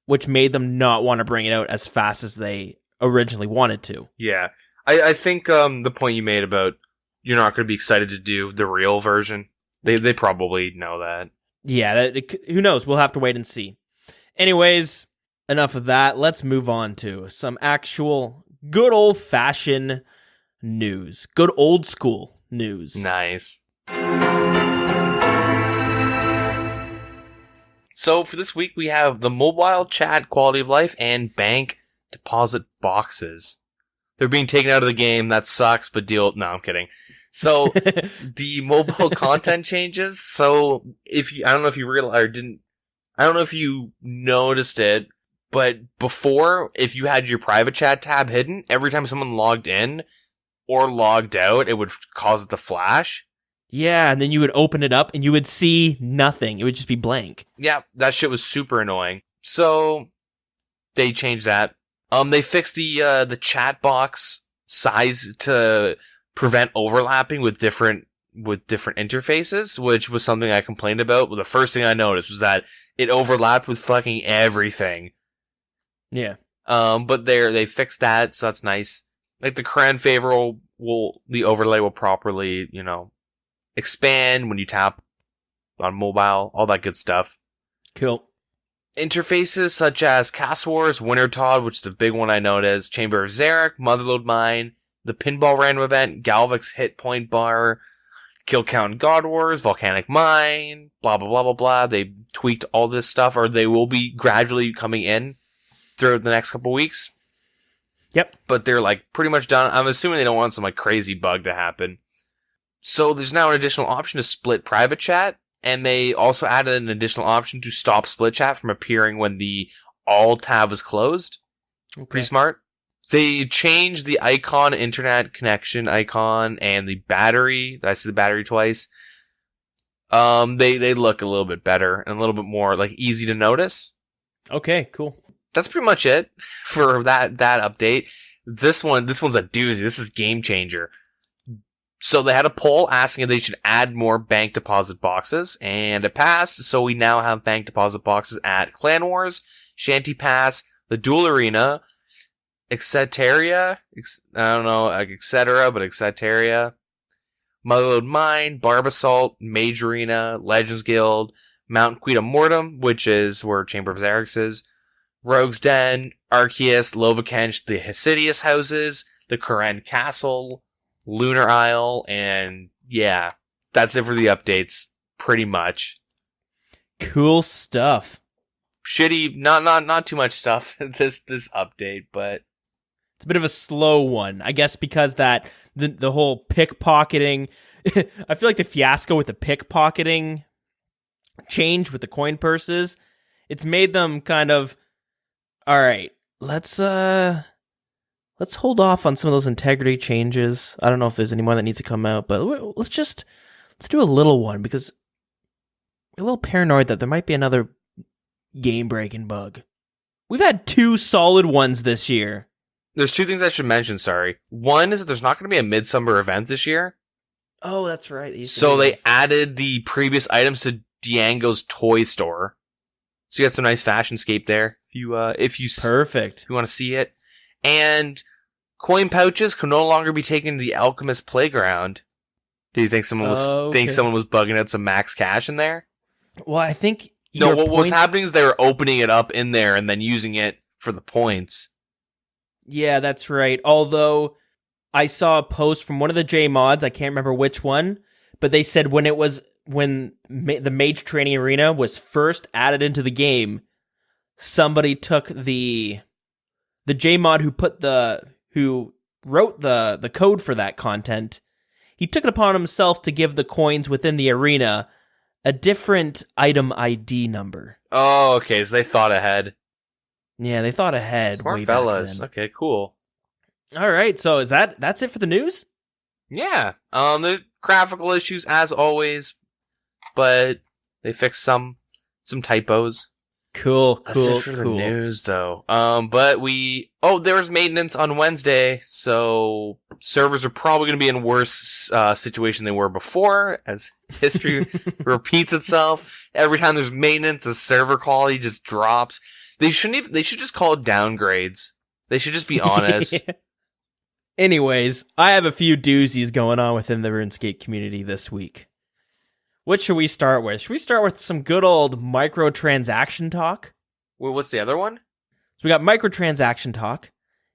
which made them not want to bring it out as fast as they originally wanted to. Yeah. I think the point you made about you're not going to be excited to do the real version, they probably know that. Yeah, who knows? We'll have to wait and see. Anyways, enough of that. Let's move on to some actual good old-fashioned news. Good old school news. Nice. So for this week, we have the mobile chat quality of life and bank deposit boxes. They're being taken out of the game. That sucks, but no, I'm kidding. So the mobile content changes. So I don't know if you realized or didn't, I don't know if you noticed it, but before, if you had your private chat tab hidden, every time someone logged in or logged out, it would cause it to flash. Yeah, and then you would open it up and you would see nothing. It would just be blank. Yeah, that shit was super annoying. So they changed that. They fixed the chat box size to prevent overlapping with different interfaces, which was something I complained about. Well, the first thing I noticed was that it overlapped with fucking everything. Yeah. But they fixed that, so that's nice. Like the current favor the overlay will properly, expand when you tap on mobile, all that good stuff. Cool. Interfaces such as Cast Wars, Winter Todd, which is the big one I noticed, Chamber of Xeric, Motherlode Mine, the Pinball Random Event, Galvix Hit Point Bar, Kill Count God Wars, Volcanic Mine, blah, blah, blah, blah, blah. They tweaked all this stuff, or they will be gradually coming in throughout the next couple weeks. Yep. But they're like pretty much done. I'm assuming they don't want some like crazy bug to happen. So there's now an additional option to split private chat, and they also added an additional option to stop split chat from appearing when the all tab was closed. Okay. Pretty smart. They changed the icon, internet connection icon, and the battery. I see the battery twice. They look a little bit better and a little bit more like easy to notice. Okay, cool. That's pretty much it for that update. This one's a doozy. This is game changer. So they had a poll asking if they should add more bank deposit boxes, and it passed. So we now have bank deposit boxes at Clan Wars, Shanty Pass, the Duel Arena, Etcetera, I don't know, etc., but Etcetera, Motherlode Mine, Barbasalt, Mage Arena, Legends Guild, Mount Quita Mortem, which is where Chamber of Xeric is, Rogue's Den, Arceus, Lovakench, the Hesidious Houses, the Karen Castle, Lunar Isle, and yeah, that's it for the updates, pretty much. Cool stuff. Shitty, not too much stuff this update, but it's a bit of a slow one, I guess, because that the whole pickpocketing. I feel like the fiasco with the pickpocketing change with the coin purses, it's made them kind of, all right, let's hold off on some of those integrity changes. I don't know if there's any more that needs to come out, but let's do a little one because we're a little paranoid that there might be another game-breaking bug. We've had 2 solid ones this year. There's 2 things I should mention, sorry. One is that there's not going to be a Midsummer event this year. Oh, that's right. So they added the previous items to Diango's toy store. So you got some nice fashionscape there, if Perfect. If you want to see it. And coin pouches can no longer be taken to the Alchemist Playground. Do you think someone was bugging out some max cash in there? Well, I think what was happening is they were opening it up in there and then using it for the points. Yeah, that's right. Although I saw a post from one of the J mods, I can't remember which one, but they said when the Mage Training Arena was first added into the game, somebody took the J mod who wrote the code for that content. He took it upon himself to give the coins within the arena a different item ID number. Oh, okay, so they thought ahead. Yeah, they thought ahead. Smart way fellas. Back then. Okay, cool. All right, so that's it for the news? Yeah. The graphical issues as always, but they fixed some typos. Cool. That's it for the news, though. But there was maintenance on Wednesday, so servers are probably going to be in worse situation they were before, as history repeats itself. Every time there's maintenance, the server quality just drops. They should just call it downgrades. They should just be honest. Yeah. Anyways, I have a few doozies going on within the RuneScape community this week. What should we start with? Should we start with some good old microtransaction talk? Well, what's the other one? So we got microtransaction talk,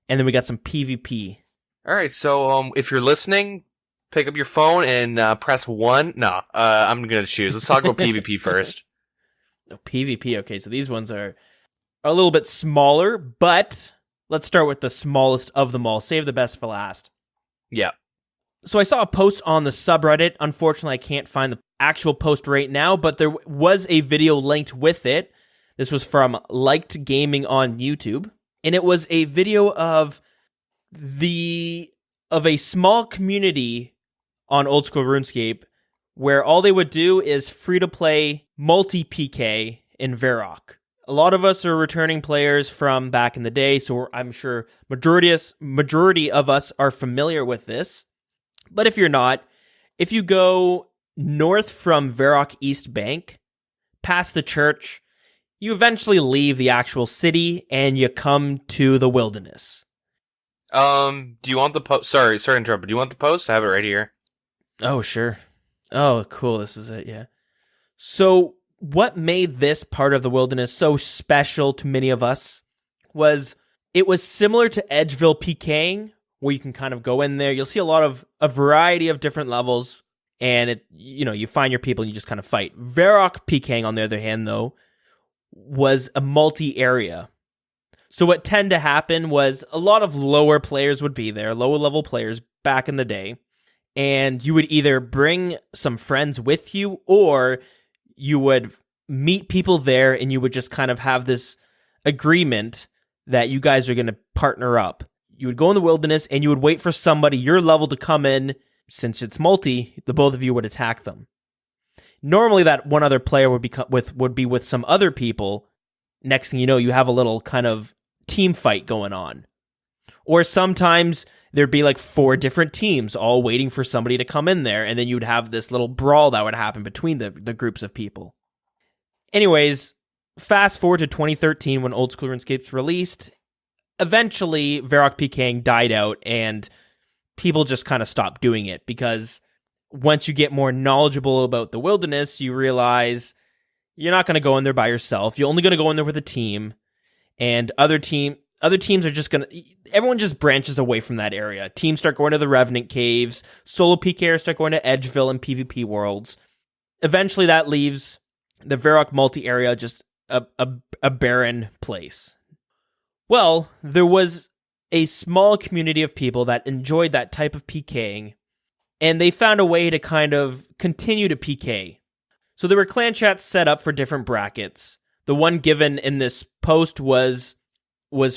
and then we got some PvP. All right, so if you're listening, pick up your phone and press 1. No, I'm going to choose. Let's talk about PvP first. Oh, PvP, okay, so these ones are a little bit smaller, but let's start with the smallest of them all. Save the best for last. Yeah. So I saw a post on the subreddit. Unfortunately, I can't find the actual post right now, but there was a video linked with it. This was from Liked Gaming on YouTube, and it was a video of a small community on Oldschool RuneScape where all they would do is free-to-play multi-PK in Varrock. A lot of us are returning players from back in the day, so I'm sure majority of us are familiar with this. But if you're not, if you go north from Varrock East Bank, past the church, you eventually leave the actual city and you come to the wilderness. Do you want the post? Sorry to interrupt, but do you want the post? I have it right here. Oh, sure. Oh, cool. This is it, yeah. So what made this part of the wilderness so special to many of us was it was similar to Edgeville PKing, where you can kind of go in there. You'll see a variety of different levels, and you find your people and you just kind of fight. Varrock PKing, on the other hand, though, was a multi-area. So what tended to happen was a lot of lower players would be there, lower level players back in the day, and you would either bring some friends with you or you would meet people there and you would just kind of have this agreement that you guys are going to partner up. You would go in the wilderness and you would wait for somebody your level to come in. Since it's multi, the both of you would attack them. Normally that one other player would be with some other people. Next thing you know, you have a little kind of team fight going on. Or sometimes there'd be like 4 different teams all waiting for somebody to come in there, and then you'd have this little brawl that would happen between the groups of people. Anyways, fast forward to 2013 when Oldschool RuneScape's released. Eventually, Varrock PKing died out, and people just kind of stopped doing it, because once you get more knowledgeable about the wilderness, you realize you're not going to go in there by yourself. You're only going to go in there with a team, and other teams are just going to... Everyone just branches away from that area. Teams start going to the Revenant Caves. Solo PKers start going to Edgeville and PvP Worlds. Eventually, that leaves the Varrock multi-area just a barren place. Well, there was a small community of people that enjoyed that type of PKing, and they found a way to kind of continue to PK. So there were clan chats set up for different brackets. The one given in this post was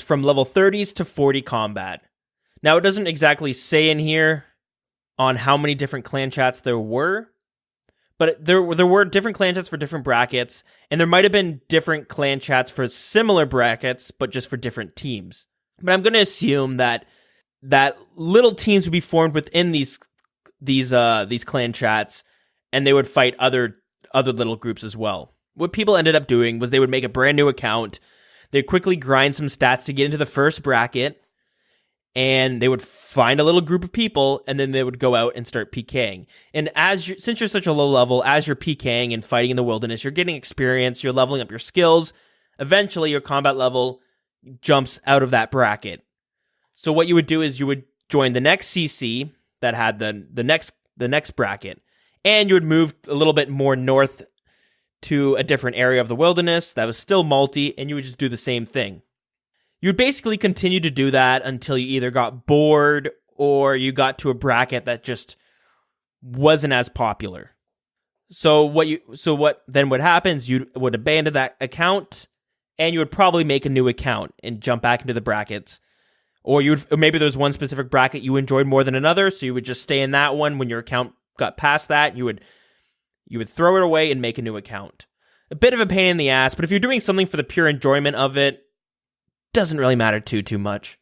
from level 30s to 40 combat. Now, it doesn't exactly say in here on how many different clan chats there were, but there were different clan chats for different brackets, and there might have been different clan chats for similar brackets, but just for different teams. But I'm going to assume that little teams would be formed within these clan chats, and they would fight other little groups as well. What people ended up doing was they would make a brand new account. They'd quickly grind some stats to get into the first bracket, and they would find a little group of people, and then they would go out and start PKing. And since you're such a low level, as you're PKing and fighting in the wilderness, you're getting experience, you're leveling up your skills. Eventually, your combat level jumps out of that bracket. So what you would do is you would join the next CC that had the next bracket, and you would move a little bit more north to a different area of the wilderness that was still multi, and you would just do the same thing. You would basically continue to do that until you either got bored or you got to a bracket that just wasn't as popular. So what then would happen is you would abandon that account, and you would probably make a new account and jump back into the brackets. Or maybe there's one specific bracket you enjoyed more than another, so you would just stay in that one. When your account got past that, you would throw it away and make a new account. A bit of a pain in the ass, but if you're doing something for the pure enjoyment of it, doesn't really matter too much.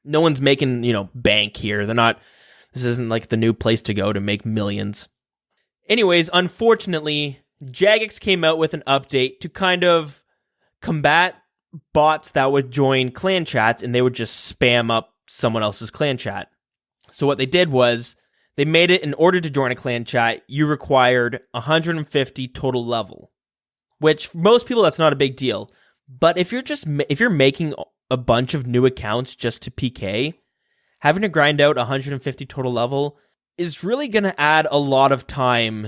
No one's making, bank here. This isn't like the new place to go to make millions. Anyways, unfortunately, Jagex came out with an update to kind of combat bots that would join clan chats, and they would just spam up someone else's clan chat. So what they did was, they made it in order to join a clan chat, you required 150 total level. Which, for most people, that's not a big deal. But if you're making a bunch of new accounts just to PK, having to grind out 150 total level is really going to add a lot of time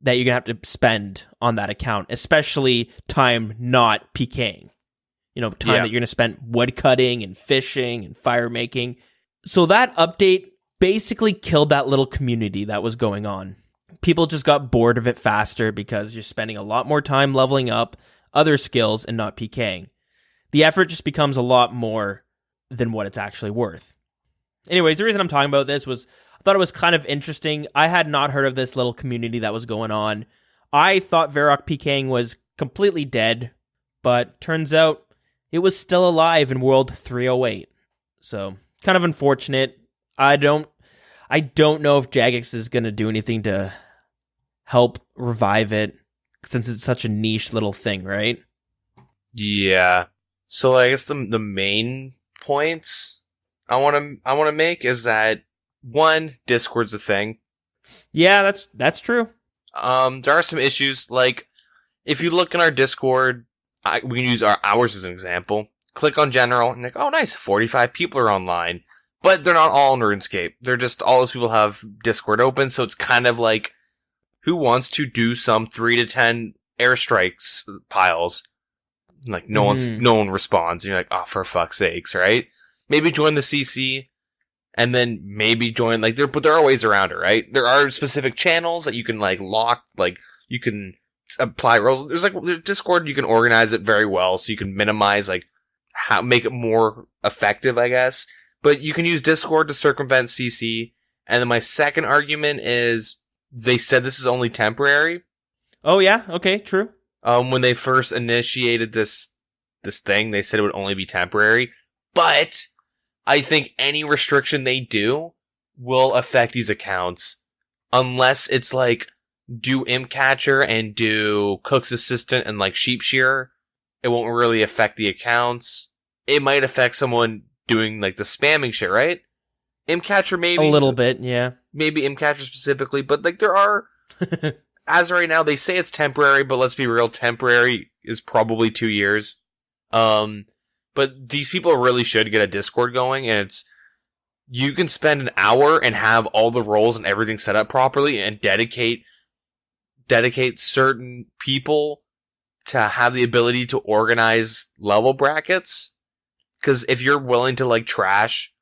that you're going to have to spend on that account, especially time not PKing. Time that you're going to spend wood cutting and fishing and fire making. So that update basically killed that little community that was going on. People just got bored of it faster because you're spending a lot more time leveling up other skills and not PKing. The effort just becomes a lot more than what it's actually worth. Anyways, the reason I'm talking about this was I thought it was kind of interesting. I had not heard of this little community that was going on. I thought Varrock PKing was completely dead, but turns out it was still alive in World 308. So, kind of unfortunate. I don't know if Jagex is going to do anything to help revive it, since it's such a niche little thing, right? Yeah. So I guess the main points I want to make is that, one, Discord's a thing. Yeah, that's true. There are some issues, like if you look in our Discord, we can use ours as an example. Click on general and like, oh nice, 45 people are online. But they're not all in RuneScape. They're just, all those people have Discord open, so it's kind of like, who wants to do some 3 to 10 airstrikes piles? Like, no one responds. And you're like, oh, for fuck's sakes, right? Maybe join the CC, and then maybe join, but there are ways around it, right? There are specific channels that you can, lock, you can apply roles. There's, Discord, you can organize it very well, so you can minimize, make it more effective, I guess. But you can use Discord to circumvent CC. And then my second argument is, they said this is only temporary. Oh yeah, okay, true. When they first initiated this thing, they said it would only be temporary. But I think any restriction they do will affect these accounts. Unless it's do Imp Catcher and do Cook's Assistant and Sheep Shearer, it won't really affect the accounts. It might affect someone doing the spamming shit, right? Imp Catcher maybe. A little bit, yeah. Maybe Imp Catcher specifically, but there are, as of right now, they say it's temporary, but let's be real, temporary is probably 2 years. But these people really should get a Discord going, and you can spend an hour and have all the roles and everything set up properly and dedicate certain people to have the ability to organize level brackets. Because if you're willing to trash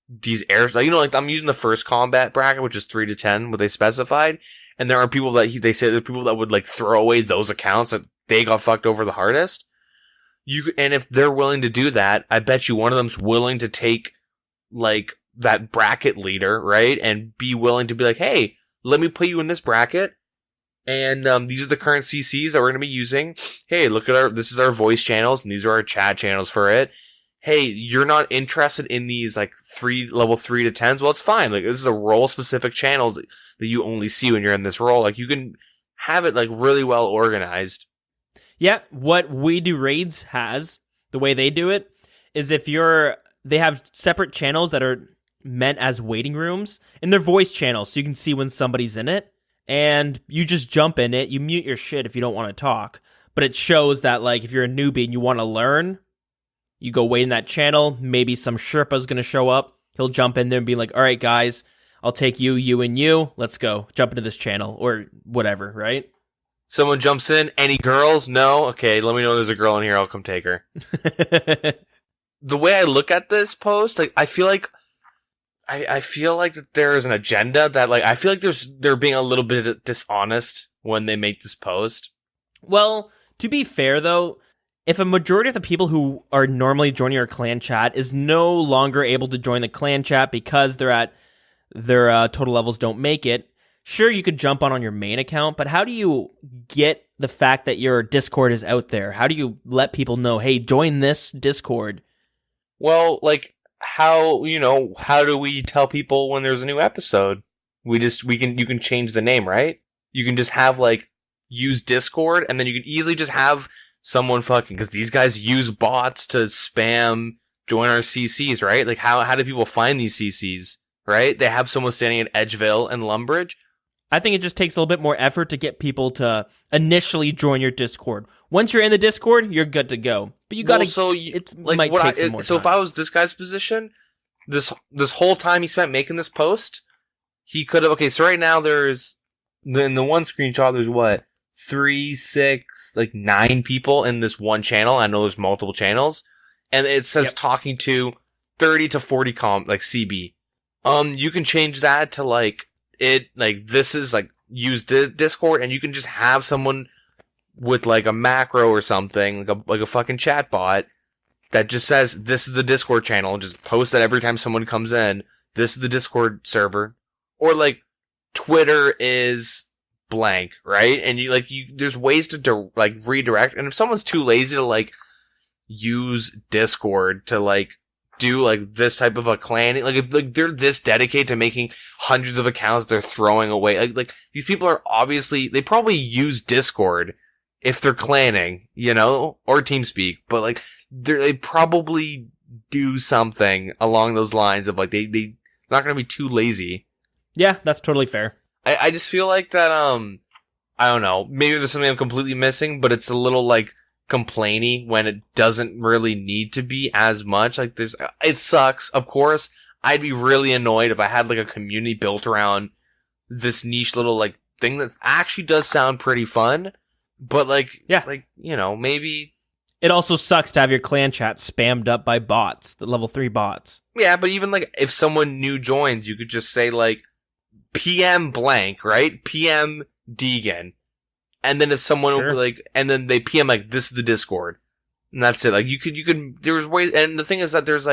these airs, I'm using the first combat bracket, which is 3 to 10, what they specified, and there are people that they say there are people that would throw away those accounts that they got fucked over the hardest. And if they're willing to do that, I bet you one of them's willing to take that bracket leader, right, and be willing to be like, hey, let me put you in this bracket, and these are the current CCs that we're going to be using. Hey, look at this is our voice channels, and these are our chat channels for it. Hey, you're not interested in these level 3 to 10s? Well, it's fine. This is a role specific channels that you only see when you're in this role. You can have it really well organized. Yeah, what We Do Raids has, the way they do it is they have separate channels that are meant as waiting rooms, and they're voice channels, so you can see when somebody's in it, and you just jump in it. You mute your shit if you don't want to talk, but it shows that, like, if you're a newbie and you want to learn, you go wait in that channel. Maybe some Sherpa's going to show up. He'll jump in there and be like, all right, guys, I'll take you, you, and you. Let's go. Jump into this channel or whatever, right? Someone jumps in. Any girls? No? Okay, let me know there's a girl in here. I'll come take her. The way I look at this post, like, I feel like that there is an agenda that, like, I feel like they're being a little bit dishonest when they make this post. Well, to be fair, though, if a majority of the people who are normally joining our clan chat is no longer able to join the clan chat because their total levels don't make it, sure, you could jump on your main account, but how do you get the fact that your Discord is out there? How do you let people know, hey, join this Discord? Well, like, how do we tell people when there's a new episode? You can change the name, right? You can just have, like, use Discord, and then you can easily just have someone fucking, because these guys use bots to spam join our CCs, right? Like, how do people find these CCs, right? They have someone standing at Edgeville and Lumbridge. I think it just takes a little bit more effort to get people to initially join your Discord. Once you're in the Discord, you're good to go. But you gotta, might take some more time. So if I was this guy's position, this whole time he spent making this post, he could have, okay, so right now there's, in the one screenshot, there's what? 3, 6, like 9 people in this one channel. I know there's multiple channels, and it says talking to 30 to 40 CB. You can change that to this is like use Discord, and you can just have someone with like a macro or something, like a fucking chat bot that just says this is the Discord channel, and just post that every time someone comes in. This is the Discord server, or like Twitter is blank, right? And there's ways to redirect. And if someone's too lazy to use Discord to do this type of a clan, if they're this dedicated to making hundreds of accounts they're throwing away, these people are obviously, they probably use Discord if they're clanning, or TeamSpeak, but they probably do something along those lines of they not gonna be too lazy. Yeah, that's totally fair. I just feel like that, I don't know, maybe there's something I'm completely missing, but it's a little, complainy when it doesn't really need to be as much. It sucks, of course. I'd be really annoyed if I had, a community built around this niche little, thing that actually does sound pretty fun, but, maybe... It also sucks to have your clan chat spammed up by bots, the level 3 bots. Yeah, but even, if someone new joins, you could just say, PM blank, right? PM Deagin. And then if someone and then they PM this is the Discord. And that's it. You could there's ways, and the thing is that there's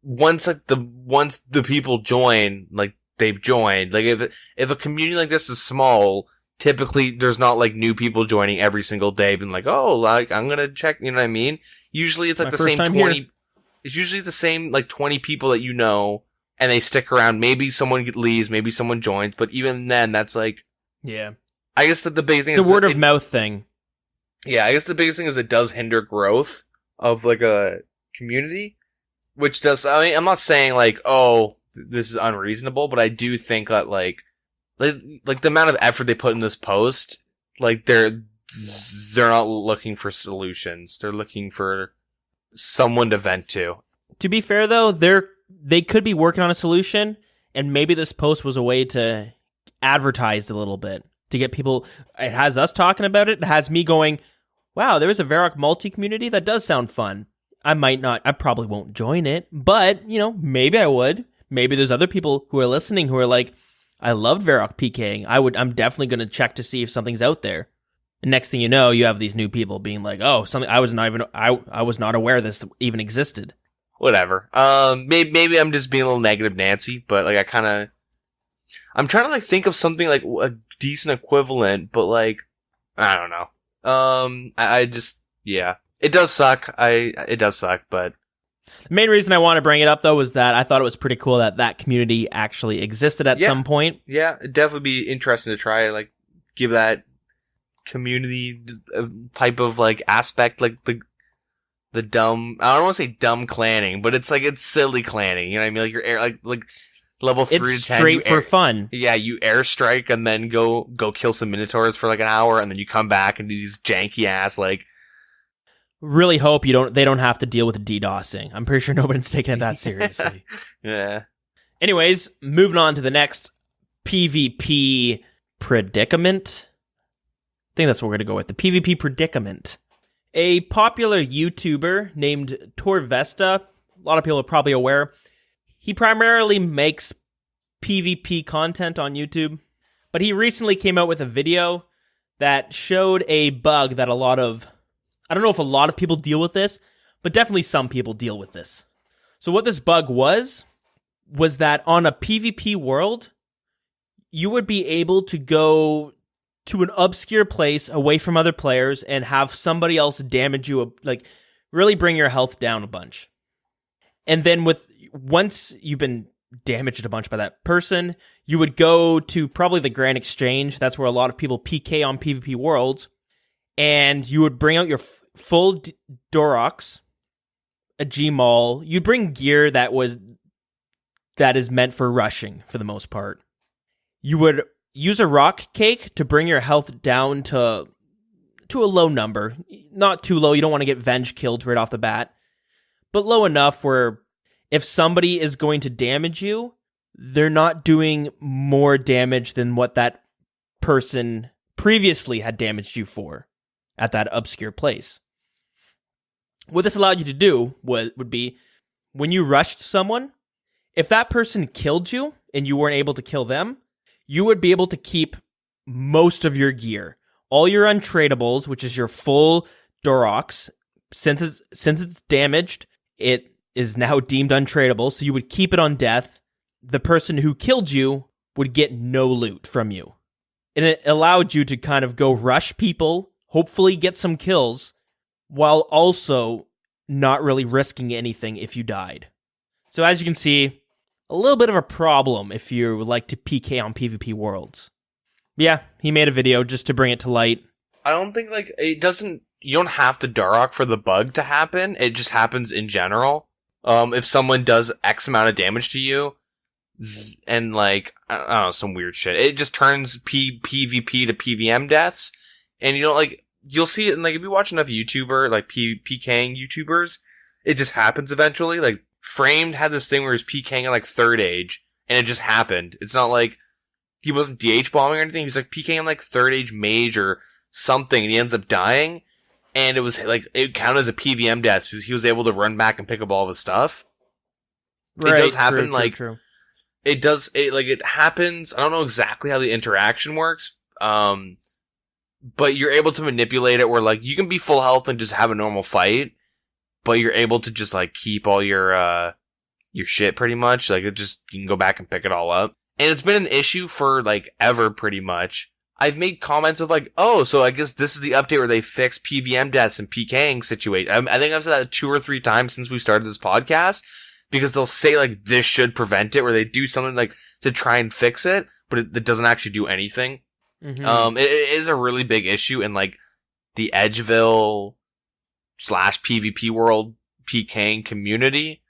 once the people join, they've joined. If a community like this is small, typically there's not new people joining every single day being I'm gonna check, you know what I mean? Usually it's the same 20 here. It's usually the same 20 people that and they stick around. Maybe someone leaves, maybe someone joins, but even then, that's yeah. I guess that the big thing is a word of mouth thing. Yeah, I guess the biggest thing is it does hinder growth of a community, which does. I mean, I'm not saying this is unreasonable, but I do think that the amount of effort they put in this post, they're not looking for solutions. They're looking for someone to vent to. To be fair, though, they could be working on a solution, and maybe this post was a way to advertise a little bit, to get people. It has us talking about it. It has me going, wow, there's a Varrock multi-community. That does sound fun. I probably won't join it, but, maybe I would. Maybe there's other people who are listening who are I loved Varrock PKing. I'm definitely going to check to see if something's out there. And next thing you know, you have these new people being oh, something I was not aware this even existed. Whatever. Maybe I'm just being a little negative Nancy, but I'm trying to think of something a decent equivalent, but I don't know. I just, yeah, it does suck. It does suck, but the main reason I want to bring it up though was that I thought it was pretty cool that community actually existed at some point. Yeah, it'd definitely be interesting to try give that community type of aspect, the dumb. I don't want to say dumb clanning, but it's silly clanning. You know what I mean? Like you're like level 3 It's to 10. straight for fun. Yeah, you airstrike and then go kill some minotaurs for like an hour, and then you come back and do these janky ass like. Really hope they don't have to deal with DDoSing. I'm pretty sure nobody's taking it that seriously. Yeah. Anyways, moving on to the next PvP predicament. I think that's what we're going to go with. The PvP predicament. A popular YouTuber named Torvesta, a lot of people are probably aware, he primarily makes PvP content on YouTube, but he recently came out with a video that showed a bug that I don't know if a lot of people deal with this, but definitely some people deal with this. So what this bug was that on a PvP world, you would be able to go to an obscure place away from other players and have somebody else damage you, like really bring your health down a bunch. And then once you've been damaged a bunch by that person, you would go to probably the Grand Exchange. That's where a lot of people PK on PvP worlds. And you would bring out your full Dorox, a Gmaul. You'd bring gear that is meant for rushing for the most part. You would use a rock cake to bring your health down to a low number. Not too low. You don't want to get Venge killed right off the bat. But low enough where if somebody is going to damage you, they're not doing more damage than what that person previously had damaged you for at that obscure place. What this allowed you to do would be, when you rushed someone, if that person killed you and you weren't able to kill them, you would be able to keep most of your gear. All your untradables, which is your full Dorox, since it's damaged, it is now deemed untradable, so you would keep it on death. The person who killed you would get no loot from you. And it allowed you to kind of go rush people, hopefully get some kills, while also not really risking anything if you died. So as you can see, a little bit of a problem if you would like to PK on PvP worlds. Yeah, he made a video just to bring it to light. I don't think, you don't have to Darok for the bug to happen. It just happens in general. If someone does X amount of damage to you, and I don't know, some weird shit, it just turns PvP to PVM deaths, and you don't, you'll see it in, if you watch enough YouTuber, PKing YouTubers, it just happens eventually. Framed had this thing where he was PKing at, third age, and it just happened. It's not like he wasn't DH bombing or anything, he was, PKing on, third age mage or something, and he ends up dying, and it was, it counted as a PVM death, so he was able to run back and pick up all of his stuff. Right, it does happen, true. It does, it happens, I don't know exactly how the interaction works, but you're able to manipulate it where, you can be full health and just have a normal fight, but you're able to just, keep all your shit pretty much. You can go back and pick it all up. And it's been an issue for, ever pretty much. I've made comments of, oh, so I guess this is the update where they fix PVM deaths and PKing situation. I think I've said that 2 or 3 times since we started this podcast, because they'll say, this should prevent it, where they do something, to try and fix it, but it doesn't actually do anything. Mm-hmm. It is a really big issue in, the Edgeville / PvP world PKing community.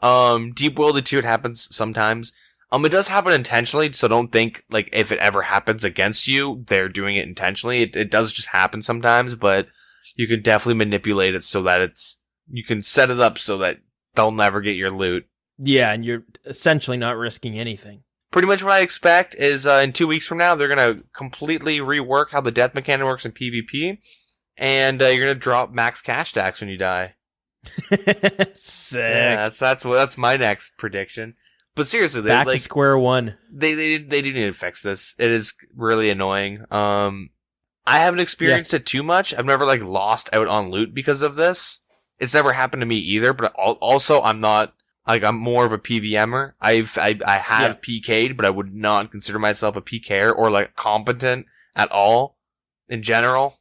Deep World 2, it happens sometimes. It does happen intentionally, so don't think, if it ever happens against you, they're doing it intentionally. It does just happen sometimes, but you can definitely manipulate it so that you can set it up so that they'll never get your loot. Yeah, and you're essentially not risking anything. Pretty much what I expect is, in 2 weeks from now, they're gonna completely rework how the death mechanic works in PvP, and you're gonna drop max cash stacks when you die. Sick. Yeah, that's my next prediction. But seriously, back to square one. They do need to fix this. It is really annoying. I haven't experienced it too much. I've never lost out on loot because of this. It's never happened to me either. But also, I'm not I'm more of a PVMer. I have PK'd, but I would not consider myself a PKer or competent at all in general.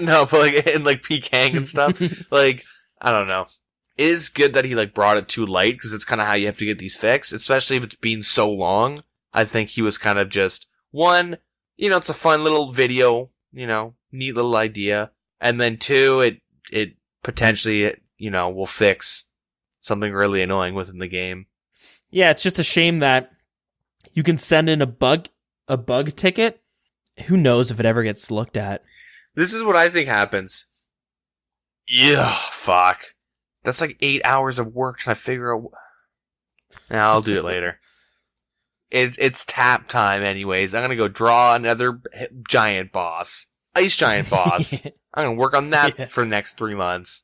No, but in PKing and stuff, I don't know. It is good that he brought it to light, because it's kind of how you have to get these fixed, especially if it's been so long. I think he was kind of just, one, it's a fun little video, neat little idea, and then two, it potentially will fix something really annoying within the game. Yeah, it's just a shame that you can send in a bug ticket. Who knows if it ever gets looked at? This is what I think happens. Yeah, fuck. That's like 8 hours of work trying to figure out. Nah, I'll do it later. It's tap time, anyways. I'm gonna go draw another giant boss, ice giant boss. I'm gonna work on that for the next 3 months.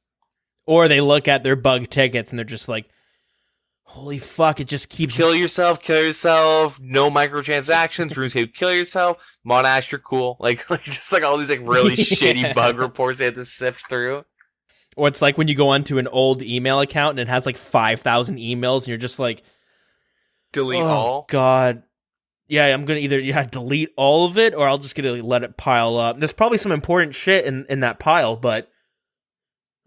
Or they look at their bug tickets and they're just like, holy fuck, it just keeps... Kill yourself, no microtransactions, RuneScape, kill yourself, Monash, you're cool. Like just like all these like really shitty bug reports they have to sift through. Or it's like when you go onto an old email account and it has like 5,000 emails and you're just like... Delete all? God. Yeah, I'm going to either delete all of it or I'll just gonna let it pile up. There's probably some important shit in that pile, but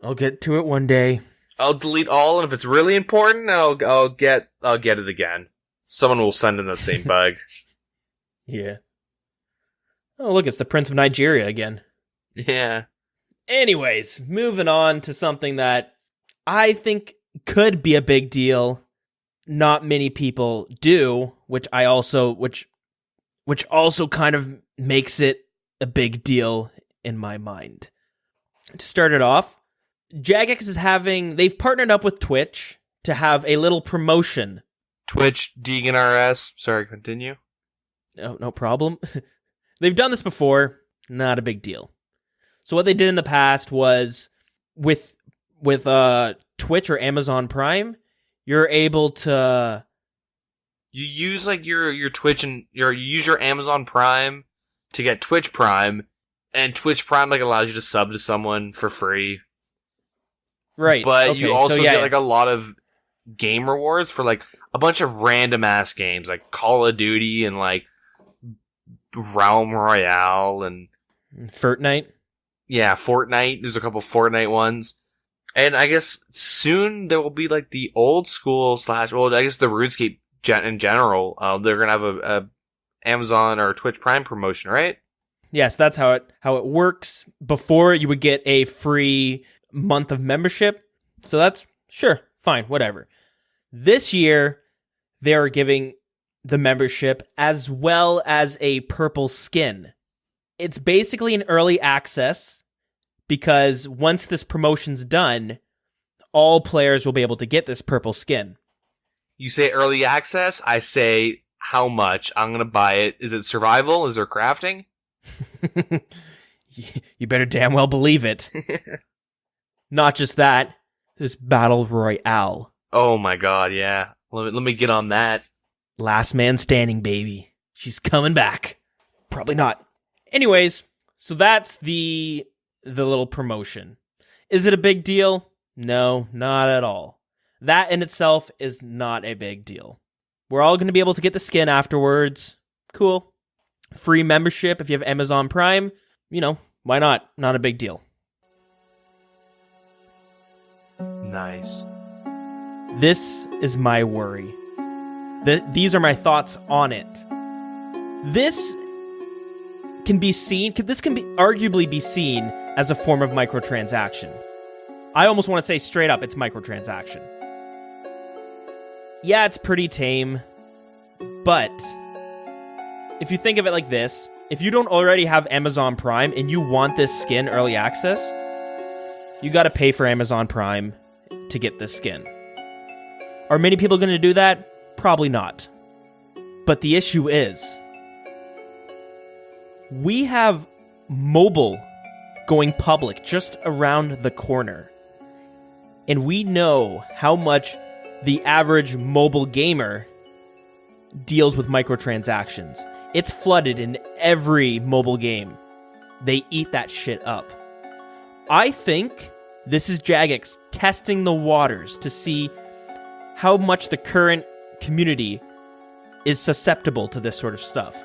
I'll get to it one day. I'll delete all, and if it's really important, I'll get it again. Someone will send in that same bug. Yeah. Oh, look, it's the Prince of Nigeria again. Yeah. Anyways, moving on to something that I think could be a big deal. Not many people do, which also kind of makes it a big deal in my mind. To start it off, Jagex they've partnered up with Twitch to have a little promotion. Twitch, Deagin RS. Sorry, continue. No problem. They've done this before, not a big deal. So what they did in the past was with Twitch or Amazon Prime, you're able to... You use like your Twitch and you use your Amazon Prime to get Twitch Prime, and Twitch Prime like allows you to sub to someone for free. Right. But okay, you also get like a lot of game rewards for like a bunch of random ass games like Call of Duty and like Realm Royale and Fortnite. Yeah, Fortnite. There's a couple Fortnite ones. And I guess soon there will be like the old school / I guess the RuneScape in general. They're going to have a Amazon or Twitch Prime promotion, right? Yes, that's how it works. Before you would get a free month of membership. So that's sure, fine, whatever. This year they are giving the membership as well as a purple skin. It's basically an early access because once this promotion's done, all players will be able to get this purple skin. You say early access, I say how much? I'm going to buy it. Is it survival? Is there crafting? You better damn well believe it. Not just that, there's Battle Royale. Oh my god, yeah. Let me get on that. Last man standing, baby. She's coming back. Probably not. Anyways, so that's the little promotion. Is it a big deal? No, not at all. That in itself is not a big deal. We're all going to be able to get the skin afterwards. Cool. Free membership if you have Amazon Prime. Why not? Not a big deal. Nice. This is my worry. These are my thoughts on it. This can arguably be seen as a form of microtransaction. I almost want to say straight up, it's microtransaction. Yeah, it's pretty tame, but if you think of it like this, if you don't already have Amazon Prime and you want this skin early access, you got to pay for Amazon Prime to get this skin. Are many people going to do that? Probably not. But the issue is, we have mobile going public just around the corner. And we know how much the average mobile gamer deals with microtransactions. It's flooded in every mobile game. They eat that shit up. I think this is Jagex testing the waters to see how much the current community is susceptible to this sort of stuff.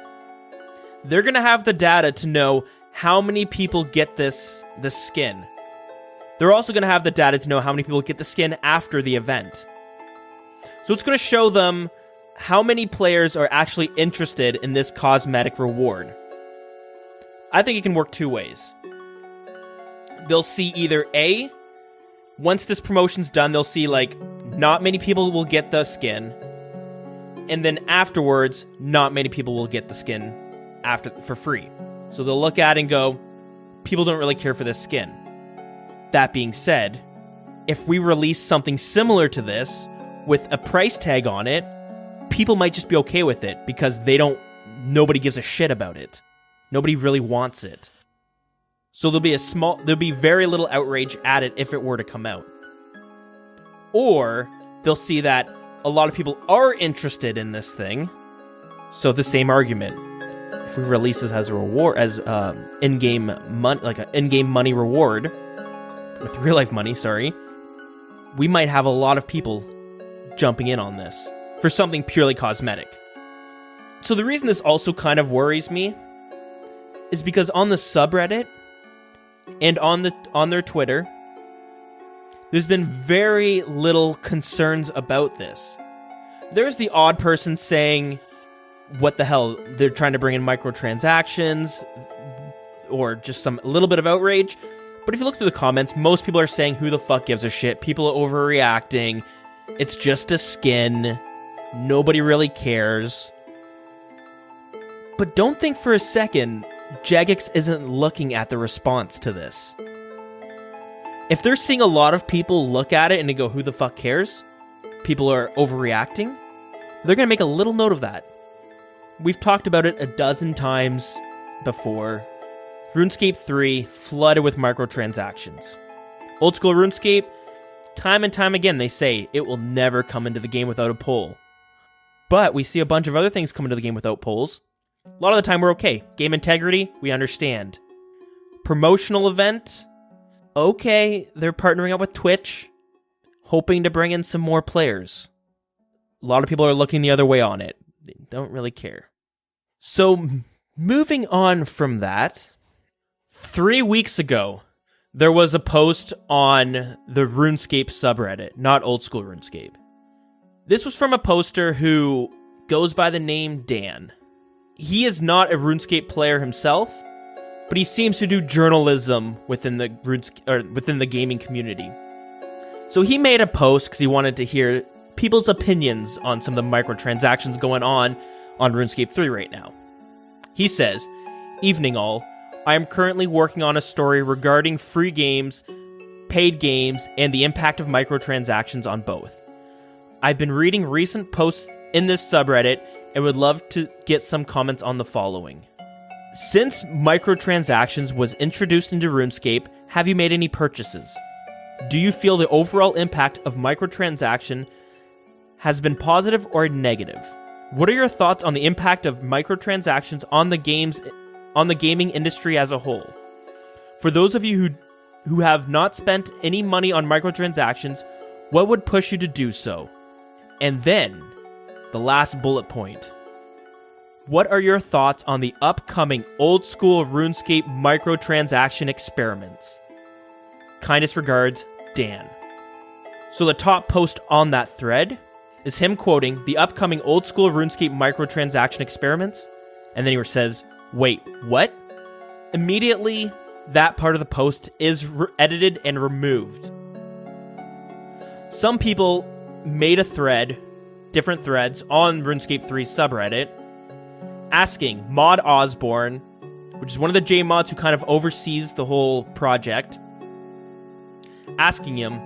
They're going to have the data to know how many people get this skin. They're also going to have the data to know how many people get the skin after the event. So it's going to show them how many players are actually interested in this cosmetic reward. I think it can work two ways. They'll see either A, once this promotion's done, they'll see, like, not many people will get the skin. And then afterwards, not many people will get the skin for free. So they'll look at it and go, people don't really care for this skin. That being said, if we release something similar to this with a price tag on it, people might just be okay with it because nobody gives a shit about it. Nobody really wants it. So there'll be very little outrage at it if it were to come out. Or they'll see that a lot of people are interested in this thing. So the same argument. If we release this as a reward, as in-game money, like an in-game money reward, with real-life money, sorry, we might have a lot of people jumping in on this for something purely cosmetic. So the reason this also kind of worries me is because on the subreddit and on their Twitter, there's been very little concerns about this. There's the odd person saying, what the hell, they're trying to bring in microtransactions, or just a little bit of outrage. But if you look through the comments, most people are saying, who the fuck gives a shit? People are overreacting. It's just a skin. Nobody really cares. But don't think for a second Jagex isn't looking at the response to this. If they're seeing a lot of people look at it and they go, who the fuck cares? People are overreacting. They're going to make a little note of that. We've talked about it a dozen times before. RuneScape 3 flooded with microtransactions. Oldschool RuneScape, time and time again, they say it will never come into the game without a poll. But we see a bunch of other things come into the game without polls. A lot of the time we're okay. Game integrity, we understand. Promotional event, okay, they're partnering up with Twitch, hoping to bring in some more players. A lot of people are looking the other way on it. They don't really care. So, moving on from that, 3 weeks ago, there was a post on the RuneScape subreddit, not Oldschool RuneScape. This was from a poster who goes by the name Dan. He is not a RuneScape player himself, but he seems to do journalism within the gaming community. So he made a post because he wanted to hear people's opinions on some of the microtransactions going on RuneScape 3 right now. He says, "Evening all, I am currently working on a story regarding free games, paid games, and the impact of microtransactions on both. I've been reading recent posts in this subreddit and would love to get some comments on the following. Since microtransactions was introduced into RuneScape, have you made any purchases? Do you feel the overall impact of microtransaction has been positive or negative? What are your thoughts on the impact of microtransactions on the gaming industry as a whole? For those of you who have not spent any money on microtransactions, what would push you to do so? And then, the last bullet point. What are your thoughts on the upcoming Oldschool RuneScape microtransaction experiments? Kindest regards, Dan." So the top post on that thread is him quoting the upcoming Oldschool RuneScape microtransaction experiments, and then he says, "Wait, what?" Immediately, that part of the post is edited and removed. Some people made a thread, different threads, on RuneScape 3 subreddit, asking Mod Osborne, which is one of the J mods who kind of oversees the whole project, asking him,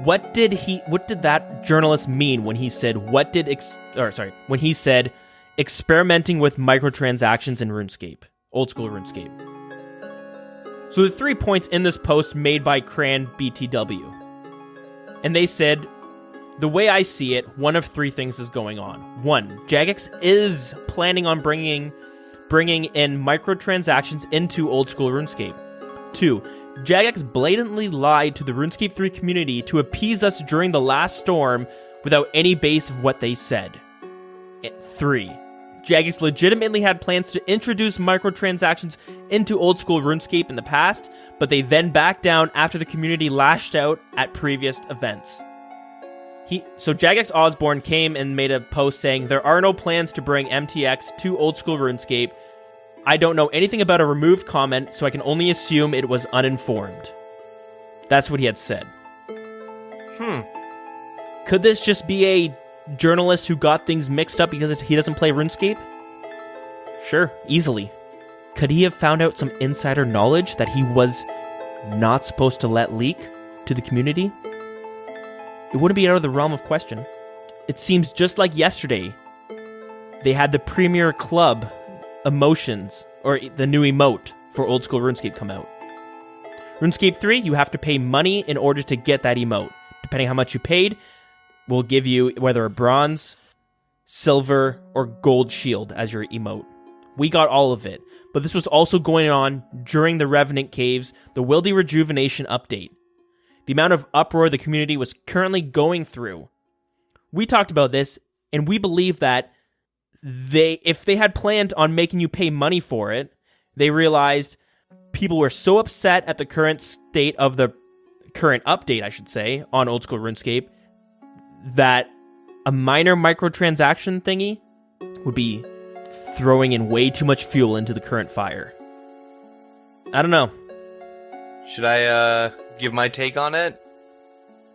what did that journalist mean when he said when he said experimenting with microtransactions in RuneScape, Oldschool RuneScape. So the 3 points in this post made by Cran BTW. And they said, the way I see it, one of 3 things is going on. 1, Jagex is planning on bringing in microtransactions into Oldschool RuneScape. 2, Jagex blatantly lied to the RuneScape 3 community to appease us during the last storm without any base of what they said. 3, Jagex legitimately had plans to introduce microtransactions into Oldschool RuneScape in the past, but they then backed down after the community lashed out at previous events. So Jagex Osborne came and made a post saying, there are no plans to bring MTX to Oldschool RuneScape. I don't know anything about a removed comment, so I can only assume it was uninformed. That's what he had said. Could this just be a journalist who got things mixed up because he doesn't play RuneScape? Sure, easily. Could he have found out some insider knowledge that he was not supposed to let leak to the community? It wouldn't be out of the realm of question. It seems just like yesterday, they had the Premier Club emotions, or the new emote for Oldschool RuneScape come out. RuneScape 3, you have to pay money in order to get that emote. Depending how much you paid, we'll give you whether a bronze, silver, or gold shield as your emote. We got all of it, but this was also going on during the Revenant Caves, the Wildy Rejuvenation update. The amount of uproar the community was currently going through. We talked about this, and we believe that if they had planned on making you pay money for it, they realized people were so upset at the current state of the current update, I should say, on Oldschool RuneScape, that a minor microtransaction thingy would be throwing in way too much fuel into the current fire. I don't know. Should I give my take on it?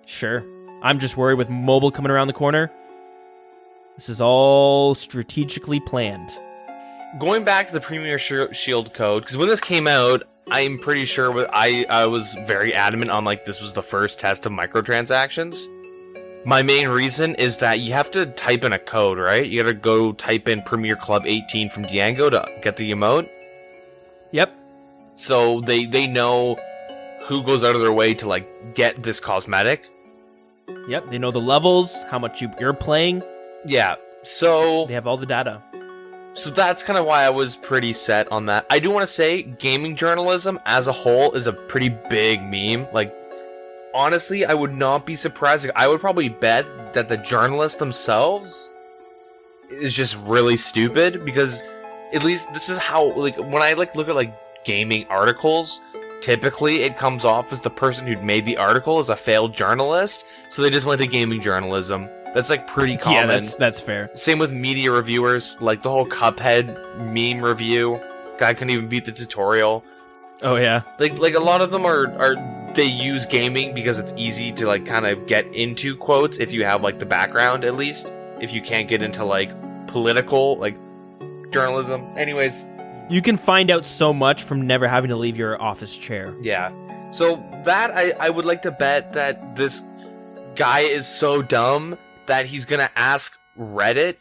Sure. I'm just worried with mobile coming around the corner. This is all strategically planned. Going back to the Premier Shield code, because when this came out, I'm pretty sure I was very adamant on like this was the first test of microtransactions. My main reason is that you have to type in a code, right? You gotta go type in Premier Club 18 from Diango to get the emote. Yep. So they know who goes out of their way to like get this cosmetic. Yep, they know the levels, how much you're playing. Yeah, so they have all the data. So that's kind of why I was pretty set on that. I do want to say gaming journalism as a whole is a pretty big meme. Like, honestly, I would not be surprised. I would probably bet that the journalists themselves is just really stupid, because at least this is how, like, when I like look at like gaming articles, typically it comes off as the person who made the article as a failed journalist, so they just went to gaming journalism. That's like pretty common. Yeah, that's fair. Same with media reviewers, like the whole Cuphead meme review. Guy couldn't even beat the tutorial. Oh yeah. Like a lot of them are they use gaming because it's easy to like kind of get into quotes if you have like the background at least. If you can't get into like political like journalism. Anyways, you can find out so much from never having to leave your office chair. Yeah. So that I would like to bet that this guy is so dumb that he's gonna ask Reddit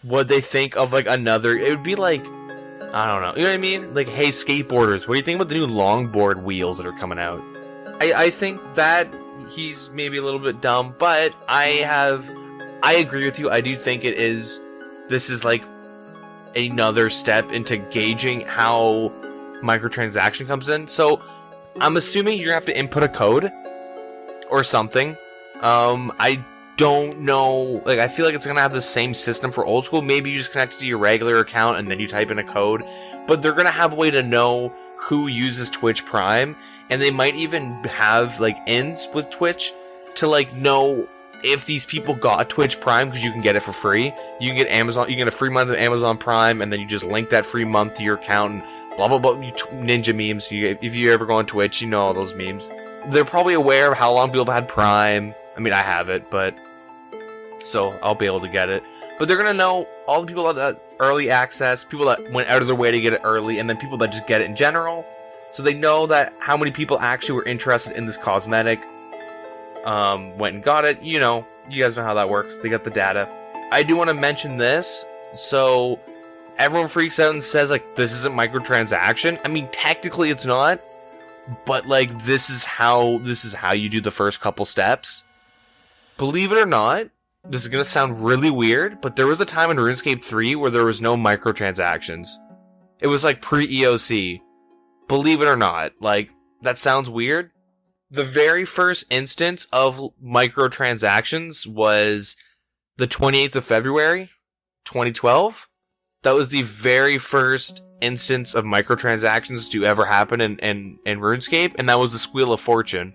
what they think of like another. It would be like, I don't know, you know what I mean? Like, hey skateboarders, what do you think about the new longboard wheels that are coming out? I think that he's maybe a little bit dumb, but I agree with you. I do think this is like another step into gauging how microtransaction comes in. So I'm assuming you're gonna have to input a code or something. I don't know, like I feel like it's gonna have the same system for old school. Maybe you just connect it to your regular account and then you type in a code, but they're gonna have a way to know who uses Twitch Prime, and they might even have like ins with Twitch to like know if these people got Twitch Prime, because you can get it for free. You can get Amazon, you get a free month of Amazon Prime, and then you just link that free month to your account and blah blah blah. Ninja memes. If you ever go on Twitch, you know all those memes. They're probably aware of how long people have had Prime. I mean, I have it, but so I'll be able to get it. But they're gonna know all the people that had early access, people that went out of their way to get it early, and then people that just get it in general. So they know that how many people actually were interested in this cosmetic, went and got it. You know, you guys know how that works. They got the data. I do want to mention this. So everyone freaks out and says like this isn't microtransaction. I mean, technically it's not, but like this is how you do the first couple steps. Believe it or not, this is gonna sound really weird, but there was a time in RuneScape 3 where there was no microtransactions. It was like pre-EOC. Believe it or not, like that sounds weird. The very first instance of microtransactions was the 28th of February, 2012. That was the very first instance of microtransactions to ever happen in RuneScape, and that was the Squeal of Fortune.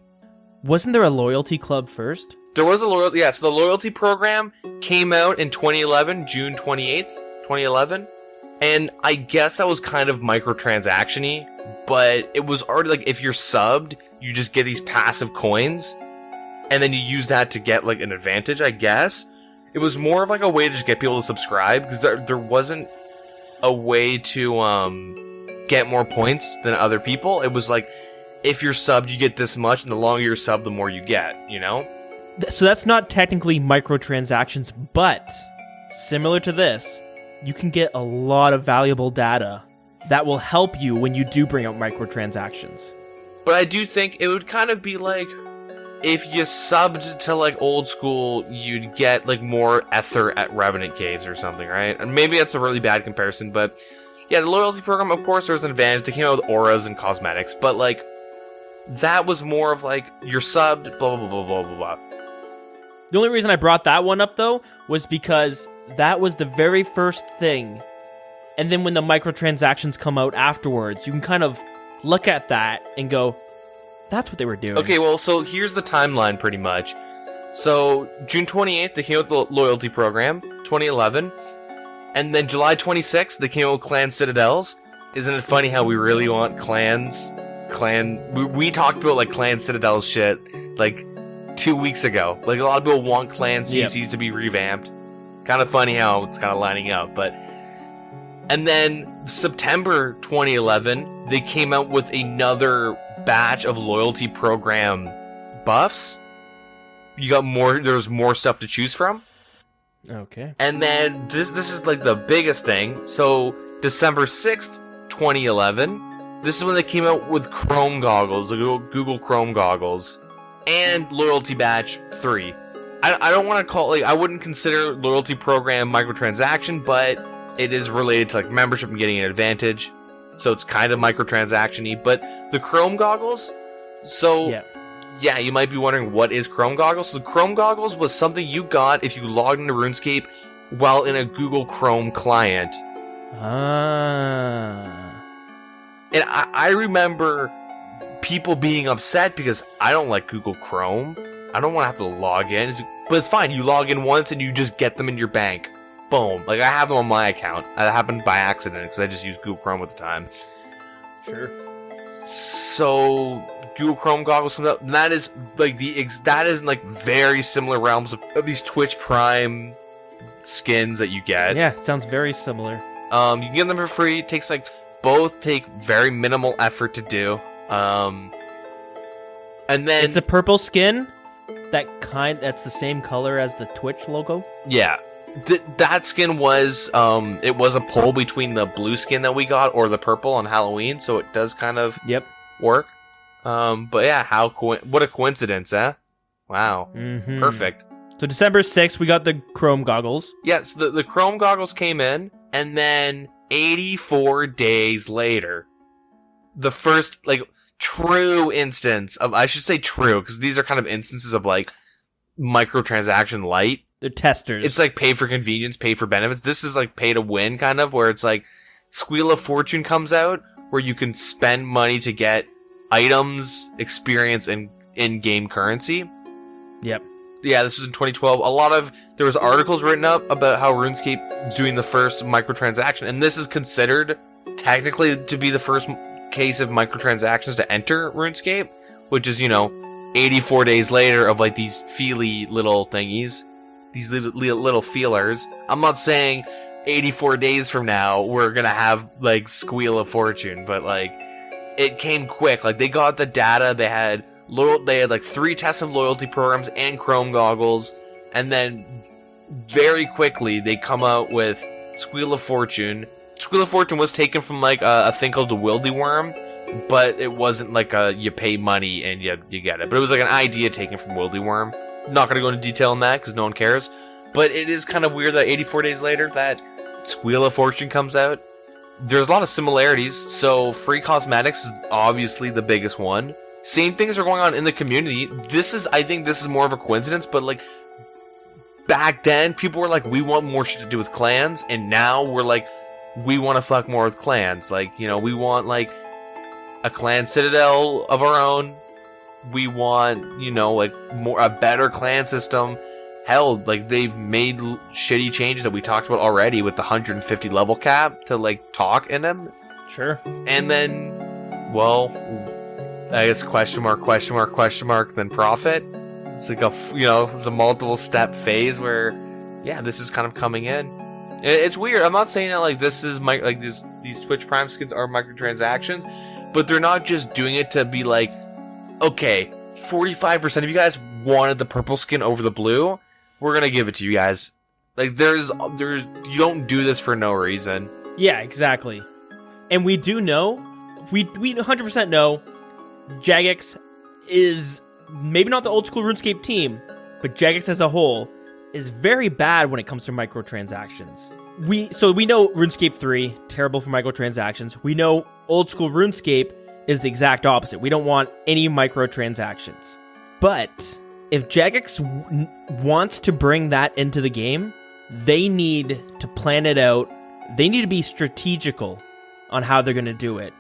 Wasn't there a loyalty club first? There was a loyalty, yeah, so the loyalty program came out in 2011, June 28th, 2011, and I guess that was kind of microtransaction-y, but it was already, like, if you're subbed, you just get these passive coins, and then you use that to get like an advantage, I guess. It was more of like a way to just get people to subscribe, because there wasn't a way to get more points than other people. It was like, if you're subbed, you get this much, and the longer you're subbed, the more you get, you know? So that's not technically microtransactions, but similar to this, you can get a lot of valuable data that will help you when you do bring out microtransactions. But I do think it would kind of be like, if you subbed to like old school, you'd get like more ether at Revenant Caves or something, right? And maybe that's a really bad comparison, but yeah, the loyalty program, of course, there's an advantage. They came out with auras and cosmetics, but like, that was more of like, you're subbed, blah, blah, blah, blah, blah, blah. The only reason I brought that one up, though, was because that was the very first thing. And then when the microtransactions come out afterwards, you can kind of look at that and go, that's what they were doing. Okay, well, so here's the timeline, pretty much. So, June 28th, they came out with the loyalty program, 2011. And then July 26th, they came out with Clan Citadels. Isn't it funny how we really want clans? We talked about, like, Clan Citadels shit, like, 2 weeks ago. Like, a lot of people want Clan CCs to be revamped. Kind of funny how it's kind of lining up, but... And then, September 2011, they came out with another batch of loyalty program buffs. You got more, there's more stuff to choose from. Okay. And then this is like the biggest thing. So December 6th, 2011, this is when they came out with Chrome goggles, the Google Chrome goggles, and loyalty batch 3. I don't want to call, like, I wouldn't consider loyalty program microtransaction, but it is related to like membership and getting an advantage. So it's kind of microtransaction-y, but the Chrome goggles, so yeah, you might be wondering, what is Chrome goggles? So the Chrome goggles was something you got if you logged into RuneScape while in a Google Chrome client. Ah. And I remember people being upset because I don't like Google Chrome. I don't want to have to log in, but it's fine. You log in once and you just get them in your bank. Boom. Like, I have them on my account. That happened by accident because I just used Google Chrome at the time. Sure. So, Google Chrome goggles comes out, and that is like that is in like very similar realms of these Twitch Prime skins that you get. Yeah, it sounds very similar. You can get them for free. It takes like, both take very minimal effort to do. And then it's a purple skin that's the same color as the Twitch logo. Yeah. That skin was, it was a pull between the blue skin that we got or the purple on Halloween, so it does kind of work. But yeah, what a coincidence, eh? Wow. Mm-hmm. Perfect. So December 6th, we got the Chrome goggles. Yeah, so the Chrome goggles came in, and then 84 days later, the first, like, true instance of, I should say true, because these are kind of instances of, like, microtransaction light. They're testers. It's like pay for convenience, pay for benefits. This is like pay to win, kind of, where it's like Squeal of Fortune comes out, where you can spend money to get items, experience, and in-game currency. Yep. Yeah, this was in 2012. There was articles written up about how RuneScape is doing the first microtransaction, and this is considered technically to be the first case of microtransactions to enter RuneScape, which is, 84 days later of like these feely little thingies. These little feelers. I'm not saying 84 days from now we're gonna have like Squeal of Fortune, but like it came quick. Like they got the data. They had like 3 tests of loyalty programs and Chrome goggles, and then very quickly they come out with Squeal of Fortune. Squeal of Fortune was taken from like a thing called the Wildy Worm, but it wasn't like you pay money and you get it. But it was like an idea taken from Wildy Worm. Not going to go into detail on that because no one cares. But it is kind of weird that 84 days later that Squeal of Fortune comes out. There's a lot of similarities. So free cosmetics is obviously the biggest one. Same things are going on in the community. I think this is more of a coincidence, but like back then people were like, we want more shit to do with clans, and now we're like, we want to fuck more with clans. Like, we want like a clan citadel of our own. We want, like a better clan system. Hell, like they've made shitty changes that we talked about already with the 150 level cap to like talk in them. Sure. And then, well, I guess question mark, then profit. It's like it's a multiple step phase where, yeah, this is kind of coming in. It's weird. I'm not saying that like this is these Twitch Prime skins are microtransactions, but they're not just doing it to be like, okay, 45% of you guys wanted the purple skin over the blue. We're gonna give it to you guys. Like there's you don't do this for no reason. Yeah, exactly. And we do know, we 100% know, Jagex is maybe not the old school RuneScape team, but Jagex as a whole is very bad when it comes to microtransactions. We know RuneScape 3, terrible for microtransactions. We know old school RuneScape is the exact opposite. We don't want any microtransactions. But if Jagex wants to bring that into the game, they need to plan it out. They need to be strategical on how they're going to do it.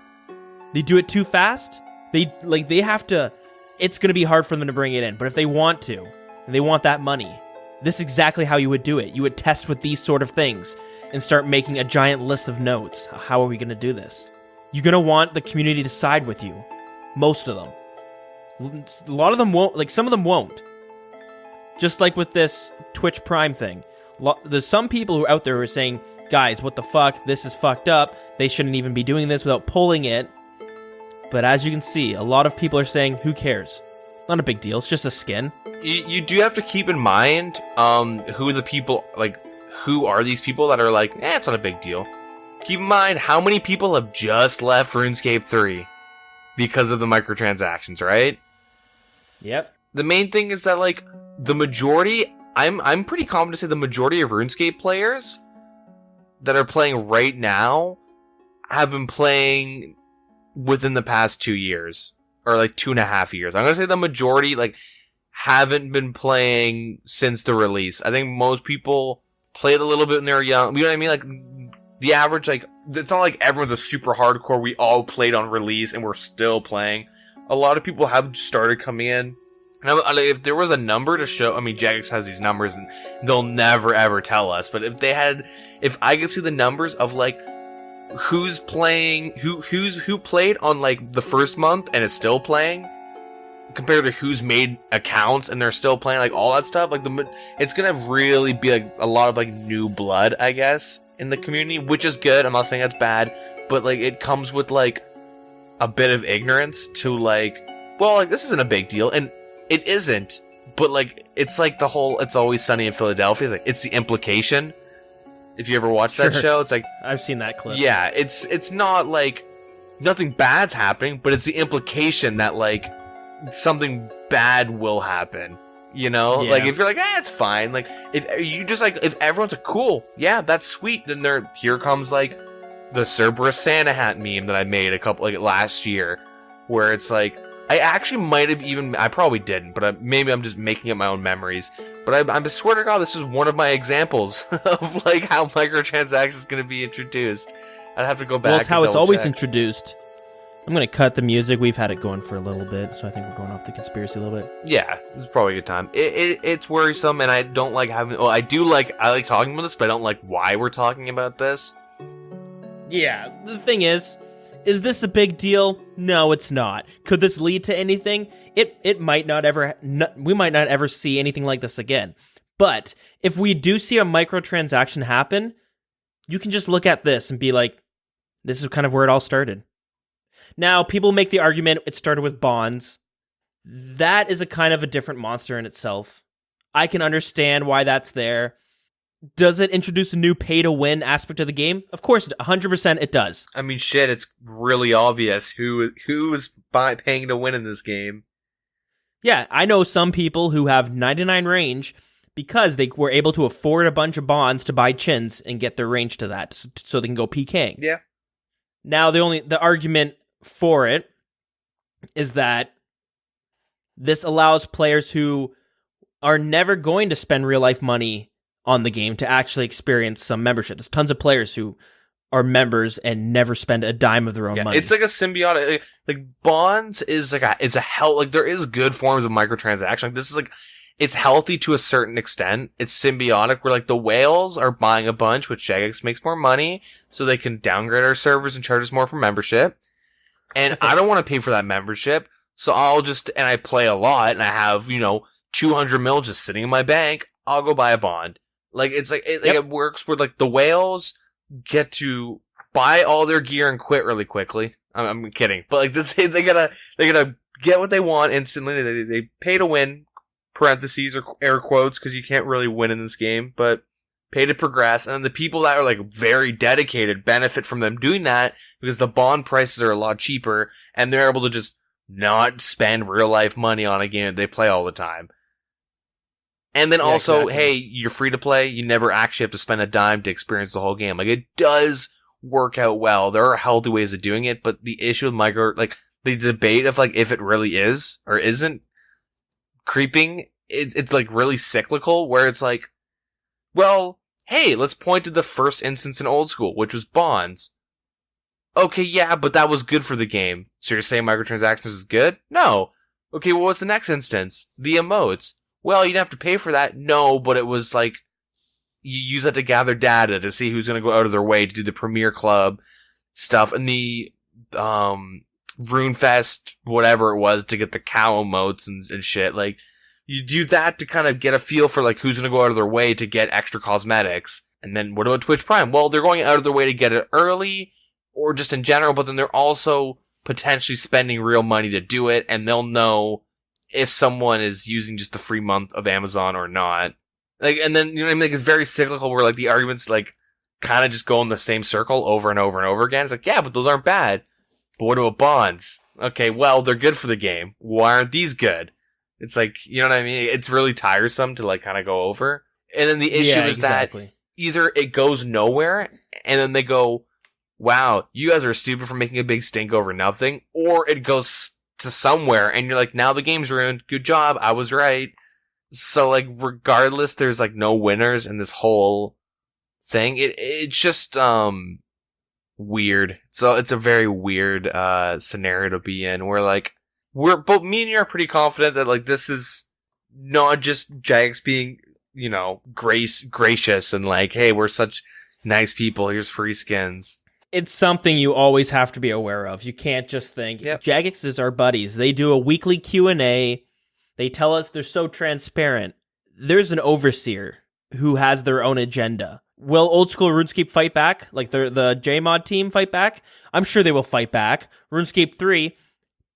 They do it too fast. They have to. It's going to be hard for them to bring it in. But if they want to, and they want that money, this is exactly how you would do it. You would test with these sort of things and start making a giant list of notes. How are we going to do this? You're going to want the community to side with you. Most of them. A lot of them won't. Like, some of them won't. Just like with this Twitch Prime thing. There's some people who are out there who are saying, guys, what the fuck? This is fucked up. They shouldn't even be doing this without pulling it. But as you can see, a lot of people are saying, who cares? Not a big deal. It's just a skin. You do have to keep in mind who the people, like, who are these people that are like, it's not a big deal. Keep in mind how many people have just left RuneScape 3 because of the microtransactions, right? Yep. The main thing is that, like, the majority, I'm pretty confident to say the majority of RuneScape players that are playing right now have been playing within the past 2 years. Or, like, 2.5 years. I'm gonna say the majority, like, haven't been playing since the release. I think most people played a little bit when they were young. You know what I mean? Like, the average, like, it's not like everyone's a super hardcore. We all played on release and we're still playing. A lot of people have started coming in. And if there was a number to show, I mean, Jagex has these numbers and they'll never ever tell us. But if I could see the numbers of, like, who's playing, who played on, like, the first month and is still playing, compared to who's made accounts and they're still playing, like, all that stuff, like, it's gonna really be, like, a lot of, like, new blood, I guess, in the community, which is good. I'm not saying that's bad, but, like, it comes with, like, a bit of ignorance to, like, well, like, this isn't a big deal, and it isn't, but, like, it's like the whole It's Always Sunny in Philadelphia, like, it's the implication. If you ever watched that show, it's like, I've seen that clip. Yeah, it's not like nothing bad's happening, but it's the implication that, like, something bad will happen. You know? Yeah. Like, if you're like, it's fine. Like, if you just, like, if everyone's like, cool, yeah, that's sweet, then here comes, like, the Cerberus Santa hat meme that I made last year, where it's like, I actually might have I probably didn't, but maybe I'm just making up my own memories. But I swear to God, this is one of my examples of, like, how microtransactions is going to be introduced. I'd have to go back. Well, it's how it's always introduced. I'm going to cut the music. We've had it going for a little bit, so I think we're going off the conspiracy a little bit. Yeah, it's probably a good time. It's worrisome, and I don't like having... Well, I like talking about this, but I don't like why we're talking about this. Yeah, the thing is this a big deal? No, it's not. Could this lead to anything? It might not ever... we might not ever see anything like this again. But if we do see a microtransaction happen, you can just look at this and be like, this is kind of where it all started. Now, people make the argument it started with bonds. That is a kind of a different monster in itself. I can understand why that's there. Does it introduce a new pay-to-win aspect of the game? Of course, 100% it does. I mean, shit, it's really obvious who's paying to win in this game. Yeah, I know some people who have 99 range because they were able to afford a bunch of bonds to buy chins and get their range to that so they can go PKing. Yeah. Now, the argument for it is that this allows players who are never going to spend real-life money on the game to actually experience some membership. There's tons of players who are members and never spend a dime of their own money. It's like a symbiotic, like bonds is like there is good forms of microtransaction. Like, this is like, it's healthy to a certain extent. It's symbiotic where, like, the whales are buying a bunch, which Jagex makes more money, so they can downgrade our servers and charge us more for membership. And I don't want to pay for that membership, so I play a lot and I have, 200 mil just sitting in my bank. I'll go buy a bond. Like, it's like, it works where, like, the whales get to buy all their gear and quit really quickly. I'm kidding. But, like, they gotta get what they want instantly. They pay to win, parentheses or air quotes, because you can't really win in this game, but pay to progress. And then the people that are, like, very dedicated benefit from them doing that because the bond prices are a lot cheaper and they're able to just not spend real life money on a game that they play all the time. And then also, hey, you're free to play. You never actually have to spend a dime to experience the whole game. Like, it does work out well. There are healthy ways of doing it, but the issue with micro, like, the debate of, like, if it really is or isn't creeping, it's like, really cyclical, where it's like, well, hey, let's point to the first instance in Old School, which was bonds. Okay, yeah, but that was good for the game. So you're saying microtransactions is good? No. Okay, well, what's the next instance? The emotes. Well, you didn't have to pay for that. No, but it was like, you use that to gather data to see who's going to go out of their way to do the Premier Club stuff and the RuneFest, whatever it was, to get the cow emotes and shit. Like, you do that to kind of get a feel for, like, who's going to go out of their way to get extra cosmetics. And then what about Twitch Prime? Well, they're going out of their way to get it early or just in general, but then they're also potentially spending real money to do it, and they'll know if someone is using just the free month of Amazon or not. Like, and then, you know what I mean? Like, it's very cyclical where, like, the arguments, like, kind of just go in the same circle over and over and over again. It's like, yeah, but those aren't bad. But what about bonds? Okay, well, they're good for the game. Why aren't these good? It's like, you know what I mean? It's really tiresome to, like, kind of go over. And then the issue is that either it goes nowhere, and then they go, wow, you guys are stupid for making a big stink over nothing, or it goes to somewhere, and you're like, now the game's ruined. Good job, I was right. So, like, regardless, there's, like, no winners in this whole thing. It's just, weird. So it's a very weird, scenario to be in, where, like, both me and you are pretty confident that, like, this is not just Jagex being, you know, gracious and like, hey, we're such nice people, here's free skins. It's something you always have to be aware of. You can't just think, Jagex is our buddies. They do a weekly Q&A. They tell us they're so transparent. There's an overseer who has their own agenda. Will Old School RuneScape fight back? Like, the JMod team fight back? I'm sure they will fight back. RuneScape 3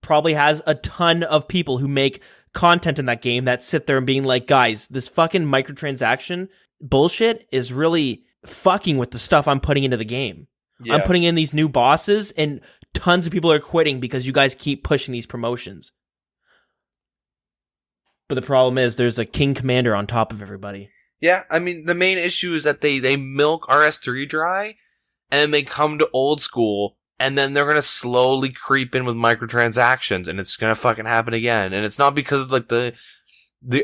probably has a ton of people who make content in that game that sit there and being like, guys, this fucking microtransaction bullshit is really fucking with the stuff I'm putting into the game. Yeah. I'm putting in these new bosses, and tons of people are quitting because you guys keep pushing these promotions. But the problem is there's a king commander on top of everybody. Yeah, I mean, the main issue is that they milk RS3 dry, and then they come to Old School, and then they're going to slowly creep in with microtransactions, and it's going to fucking happen again. And it's not because of, like, the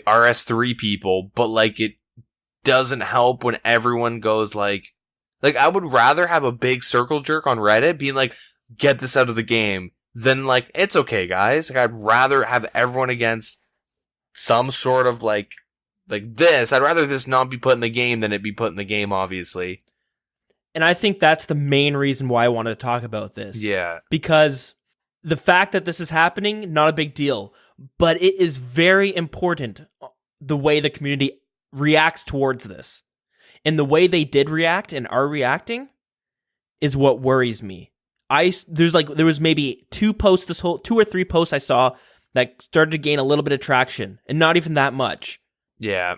RS3 people, but, like, it doesn't help when everyone goes, like, I would rather have a big circle jerk on Reddit being like, get this out of the game, than, like, it's okay, guys. Like, I'd rather have everyone against some sort of, like this. I'd rather this not be put in the game than it be put in the game, obviously. And I think that's the main reason why I wanted to talk about this. Yeah. Because the fact that this is happening, not a big deal. But it is very important the way the community reacts towards this. And the way they did react and are reacting is what worries me. There was maybe 2 or 3 posts I saw that started to gain a little bit of traction, and not even that much. Yeah.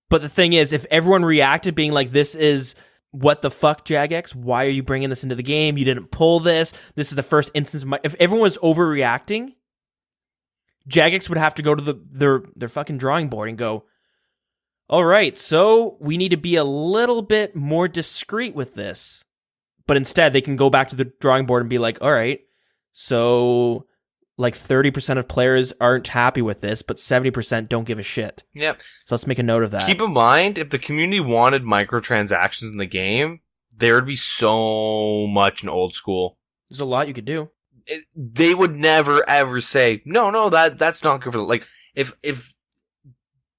But the thing is, if everyone reacted being like, this is what the fuck, Jagex? Why are you bringing this into the game? You didn't pull this. This is the first instance of if everyone was overreacting, Jagex would have to go to their fucking drawing board and go, all right, so we need to be a little bit more discreet with this. But instead, they can go back to the drawing board and be like, all right, so like 30% of players aren't happy with this, but 70% don't give a shit. Yep. So let's make a note of that. Keep in mind, if the community wanted microtransactions in the game, there would be so much in Old School. There's a lot you could do. They would never, ever say, no, that's not good for them. Like, if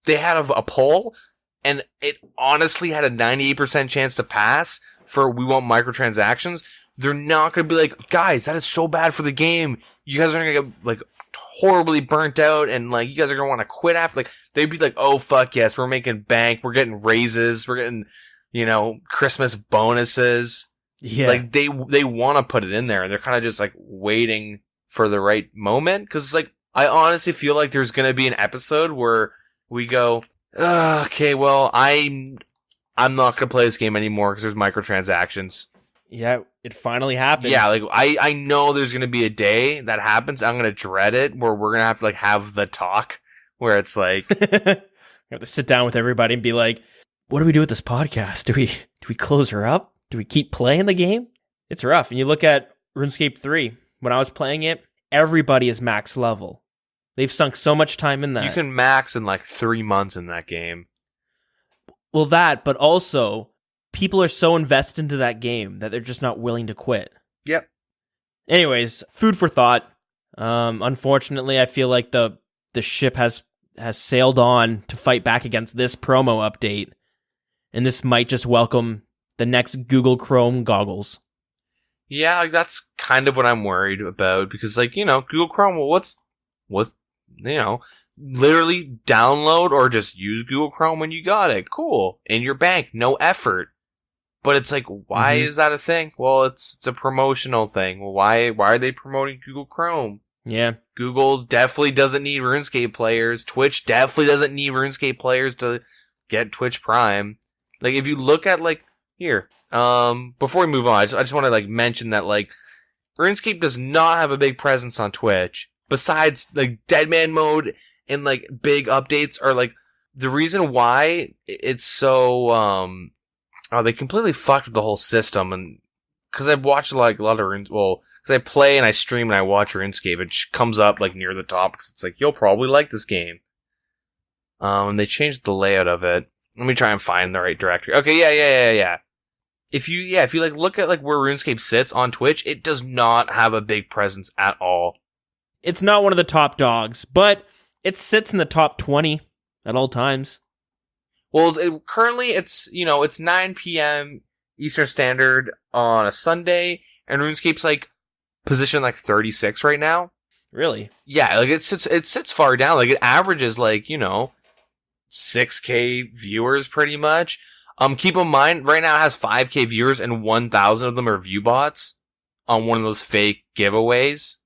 they had a poll, and it honestly had a 98% chance to pass for we want microtransactions, they're not going to be like, guys, that is so bad for the game. You guys are going to get, like, horribly burnt out and like you guys are gonna want to quit after, like they'd be like, oh fuck yes, we're making bank, we're getting raises, we're getting, Christmas bonuses. Yeah. Like they want to put it in there, and they're kind of just like waiting for the right moment, because like I honestly feel like there's gonna be an episode where we go, okay, well I'm not gonna play this game anymore because there's microtransactions. Yeah, it finally happened. Yeah, like I know there's gonna be a day that happens. I'm gonna dread it, where we're gonna have to like have the talk where it's like you have to sit down with everybody and be like, what do we do with this podcast? Do we close her up? Do we keep playing the game? It's rough. And you look at RuneScape 3. When I was playing it, everybody is max level. They've sunk so much time in that. You can max in like 3 months in that game. Well, that, but also people are so invested into that game that they're just not willing to quit. Yep. Anyways, food for thought. Unfortunately, I feel like the ship has sailed on to fight back against this promo update, and this might just welcome the next Google Chrome goggles. Yeah, like that's kind of what I'm worried about, because like, Google Chrome, well, what's literally download or just use Google Chrome when you got it. Cool. In your bank, no effort. But it's like, why is that a thing? Well, it's a promotional thing. Well, why are they promoting Google Chrome? Yeah. Google definitely doesn't need RuneScape players. Twitch definitely doesn't need RuneScape players to get Twitch Prime. Like, if you look at, like, here, before we move on, I just want to, like, mention that, like, RuneScape does not have a big presence on Twitch. Besides, like, Deadman Mode and, like, big updates are, like, the reason why it's so, they completely fucked with the whole system, and because I've watched like a lot of because I play and I stream and I watch RuneScape, it comes up like near the top because it's like, you'll probably like this game. And they changed the layout of it. Let me try and find the right directory. Okay, yeah. If you like look at like where RuneScape sits on Twitch, it does not have a big presence at all. It's not one of the top dogs, but it sits in the top 20 at all times. Well, currently it's 9 p.m. Eastern Standard on a Sunday, and RuneScape's like position like 36 right now. Really? Yeah, like it sits far down. Like it averages like 6K viewers pretty much. Keep in mind right now it has 5K viewers and 1,000 of them are view bots on one of those fake giveaways.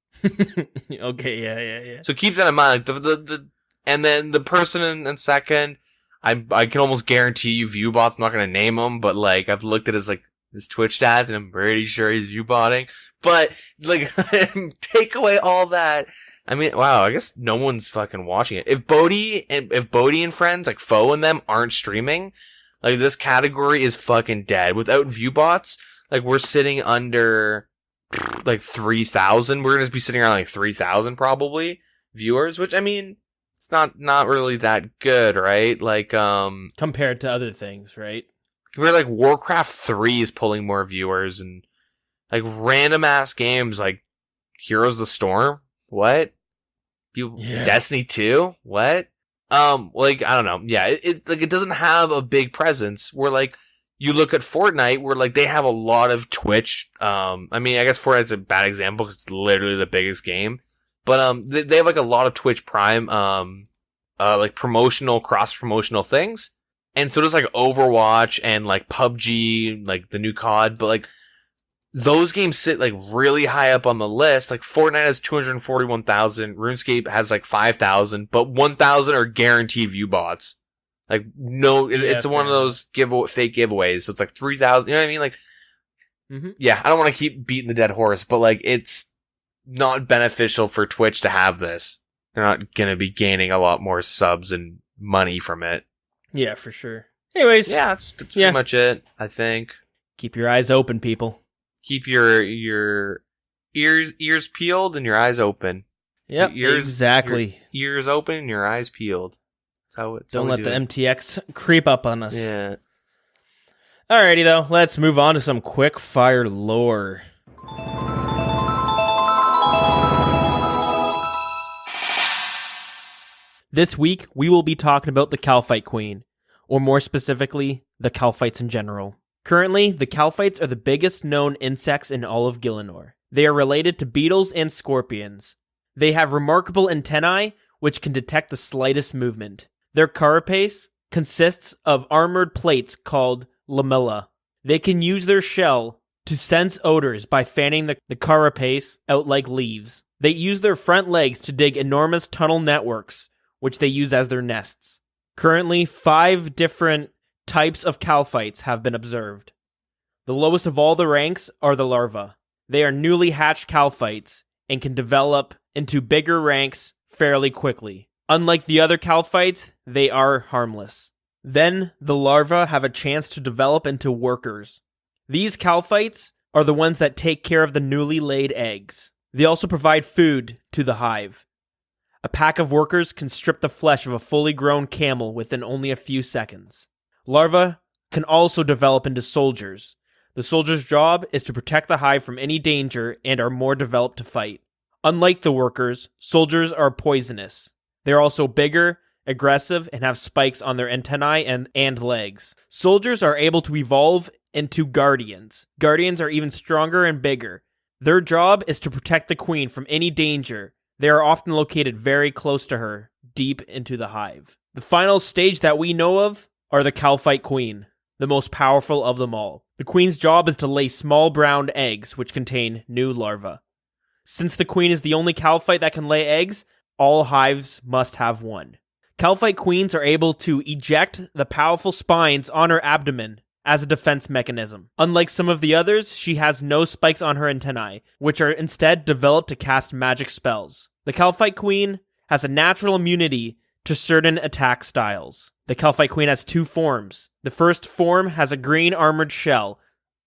Okay, yeah. So keep that in mind. Like the and then the person in second, I can almost guarantee you Viewbot's not going to name him, but like I've looked at his Twitch stats and I'm pretty sure he's viewbotting. But like take away all that. I mean, wow, I guess no one's fucking watching it. If Bodhi and friends like Foe and them aren't streaming, like this category is fucking dead. Without Viewbots, like we're sitting under like 3,000. We're going to be sitting around like 3,000 probably viewers, which I mean, it's not really that good, right? Like, compared to other things, right? We're like Warcraft 3 is pulling more viewers, and like random ass games like Heroes of the Storm. What? Destiny 2? What? Like I don't know. Yeah, it doesn't have a big presence. Where like you look at Fortnite, where like they have a lot of Twitch. I mean, I guess Fortnite's a bad example because it's literally the biggest game. But they have like a lot of Twitch Prime like cross promotional things. And so does like Overwatch and like PUBG, like the new COD, but like those games sit like really high up on the list. Like Fortnite has 241,000, RuneScape has like 5,000, but 1,000 are guaranteed view bots. Like no, it's one of those fake giveaways. So it's like 3,000. You know what I mean? Like, yeah, I don't want to keep beating the dead horse, but like it's not beneficial for Twitch to have this. They're not gonna be gaining a lot more subs and money from it. Yeah, for sure. Anyways, yeah, that's pretty much it, I think. Keep your eyes open, people. Keep your ears peeled and your eyes open. Yep, exactly. Your ears open and your eyes peeled. That's how it's. Don't let the MTX creep up on us. Yeah. Alrighty, though. Let's move on to some quick fire lore. This week, we will be talking about the Kalphite Queen, or more specifically, the Kalphites in general. Currently, the Kalphites are the biggest known insects in all of Gielinor. They are related to beetles and scorpions. They have remarkable antennae, which can detect the slightest movement. Their carapace consists of armored plates called lamella. They can use their shell to sense odors by fanning the carapace out like leaves. They use their front legs to dig enormous tunnel networks, which they use as their nests. Currently, 5 different types of Kalphites have been observed. The lowest of all the ranks are the larvae. They are newly hatched Kalphites and can develop into bigger ranks fairly quickly. Unlike the other Kalphites, they are harmless. Then, the larvae have a chance to develop into workers. These Kalphites are the ones that take care of the newly laid eggs. They also provide food to the hive. A pack of workers can strip the flesh of a fully grown camel within only a few seconds. Larvae can also develop into soldiers. The soldier's job is to protect the hive from any danger and are more developed to fight. Unlike the workers, soldiers are poisonous. They are also bigger, aggressive, and have spikes on their antennae and legs. Soldiers are able to evolve into guardians. Guardians are even stronger and bigger. Their job is to protect the queen from any danger. They are often located very close to her, deep into the hive. The final stage that we know of are the Kalphite Queen, the most powerful of them all. The queen's job is to lay small brown eggs, which contain new larvae. Since the queen is the only Kalphite that can lay eggs, all hives must have one. Kalphite queens are able to eject the powerful spines on her abdomen as a defense mechanism. Unlike some of the others, she has no spikes on her antennae, which are instead developed to cast magic spells. The Kalphite Queen has a natural immunity to certain attack styles. The Kalphite Queen has 2 forms. The first form has a green armored shell,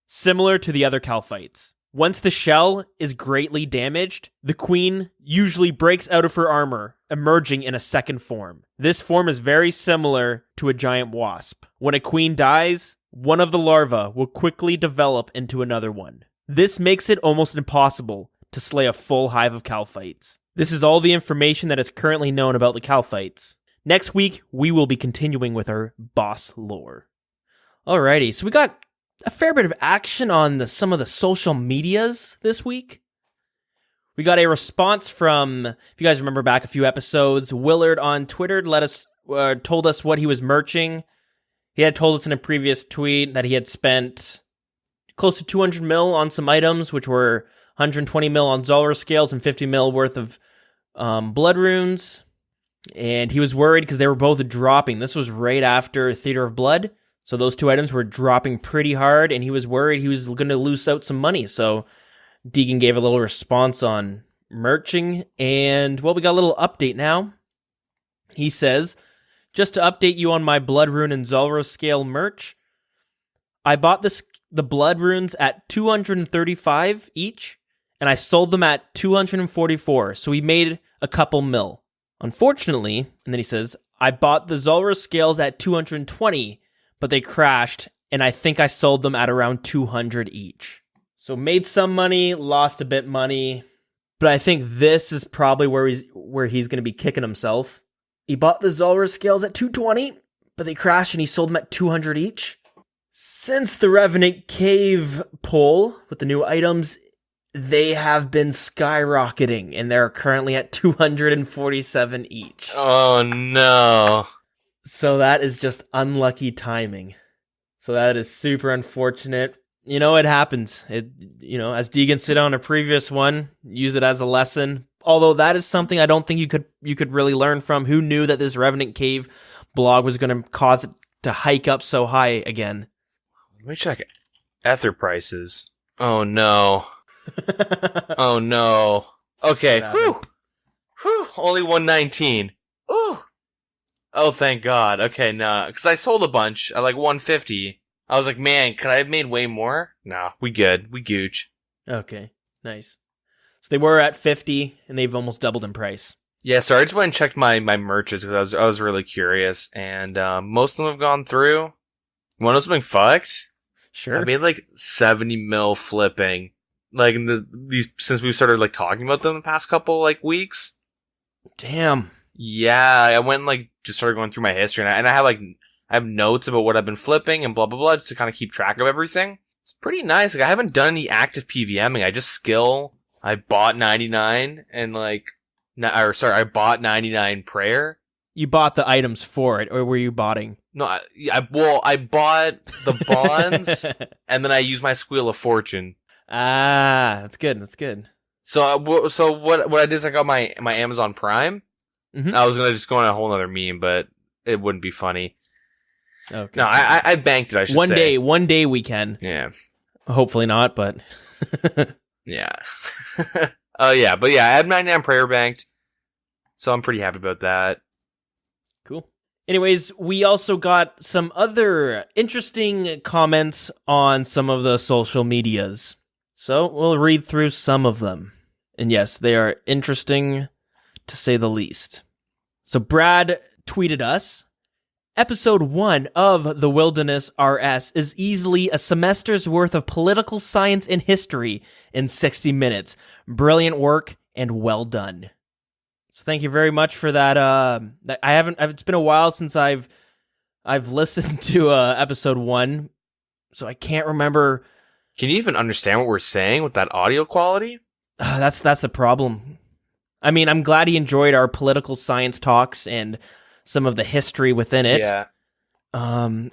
similar to the other Kalphites. Once the shell is greatly damaged, the queen usually breaks out of her armor, emerging in a second form. This form is very similar to a giant wasp. When a queen dies, one of the larvae will quickly develop into another one. This makes it almost impossible to slay a full hive of Kalphites. This is all the information that is currently known about the Kalphites. Next week, we will be continuing with our boss lore. Alrighty, so we got a fair bit of action on some of the social medias this week. We got a response from, if you guys remember back a few episodes, Willard on Twitter told us what he was merching. He had told us in a previous tweet that he had spent close to 200 mil on some items, which were 120 mil on Zoller scales and 50 mil worth of blood runes. And he was worried because they were both dropping. This was right after Theater of Blood. So those 2 items were dropping pretty hard, and he was worried he was going to lose out some money. So Deagin gave a little response on merching, and well, we got a little update now. He says, just to update you on my Blood Rune and Zoller scale merch, I bought the Blood Runes at 235 each, and I sold them at 244, so we made a couple mil. Unfortunately, and then he says, I bought the Zoller scales at 220, but they crashed, and I think I sold them at around 200 each. So made some money, lost a bit money, but I think this is probably where he's going to be kicking himself. He bought the Zoller scales at 220, but they crashed and he sold them at 200 each. Since the Revenant Cave pull with the new items, they have been skyrocketing, and they're currently at 247 each. Oh no. So that is just unlucky timing. So that is super unfortunate. You know, it happens. As Deagin said on a previous one, use it as a lesson. Although that is something I don't think you could really learn from. Who knew that this Revenant Cave blog was going to cause it to hike up so high again? Let me check Ether prices. Oh no. Oh no. Okay. Whew. Only 119. Ooh. Oh, thank God. Okay, nah. Because I sold a bunch at like 150. I was like, man, could I have made way more? No, we good. We gooch. Okay, nice. So they were at 50, and they've almost doubled in price. Yeah, so I just went and checked my merches because I was really curious, and most of them have gone through. Want to know something fucked? Sure. I made like 70 mil flipping, like since we've started like talking about them the past couple like weeks. Damn. Yeah, I went and like just started going through my history, and I have notes about what I've been flipping and blah blah blah, just to kind of keep track of everything. It's pretty nice. Like I haven't done any active PVMing. I just skill. I bought 99 and like I bought 99 prayer. You bought the items for it, or were you botting? No, I bought the bonds, and then I used my Squeal of Fortune. Ah, that's good. That's good. So what I did is I got my Amazon Prime. Mm-hmm. I was gonna just go on a whole other meme, but it wouldn't be funny. Okay. No, I banked it. I should say one day we can. Yeah. Hopefully not, but yeah. Oh yeah, but yeah, I had 99 prayer banked, so I'm pretty happy about that. Cool. Anyways, we also got some other interesting comments on some of the social medias. So we'll read through some of them. And yes, they are interesting to say the least. So Brad tweeted us, Episode 1 of The Wilderness RS is easily a semester's worth of political science and history in 60 minutes. Brilliant work and well done. So thank you very much for that. It's been a while since I've listened to episode 1, so I can't remember. Can you even understand what we're saying with that audio quality? That's the problem. I mean, I'm glad he enjoyed our political science talks and some of the history within it. Yeah.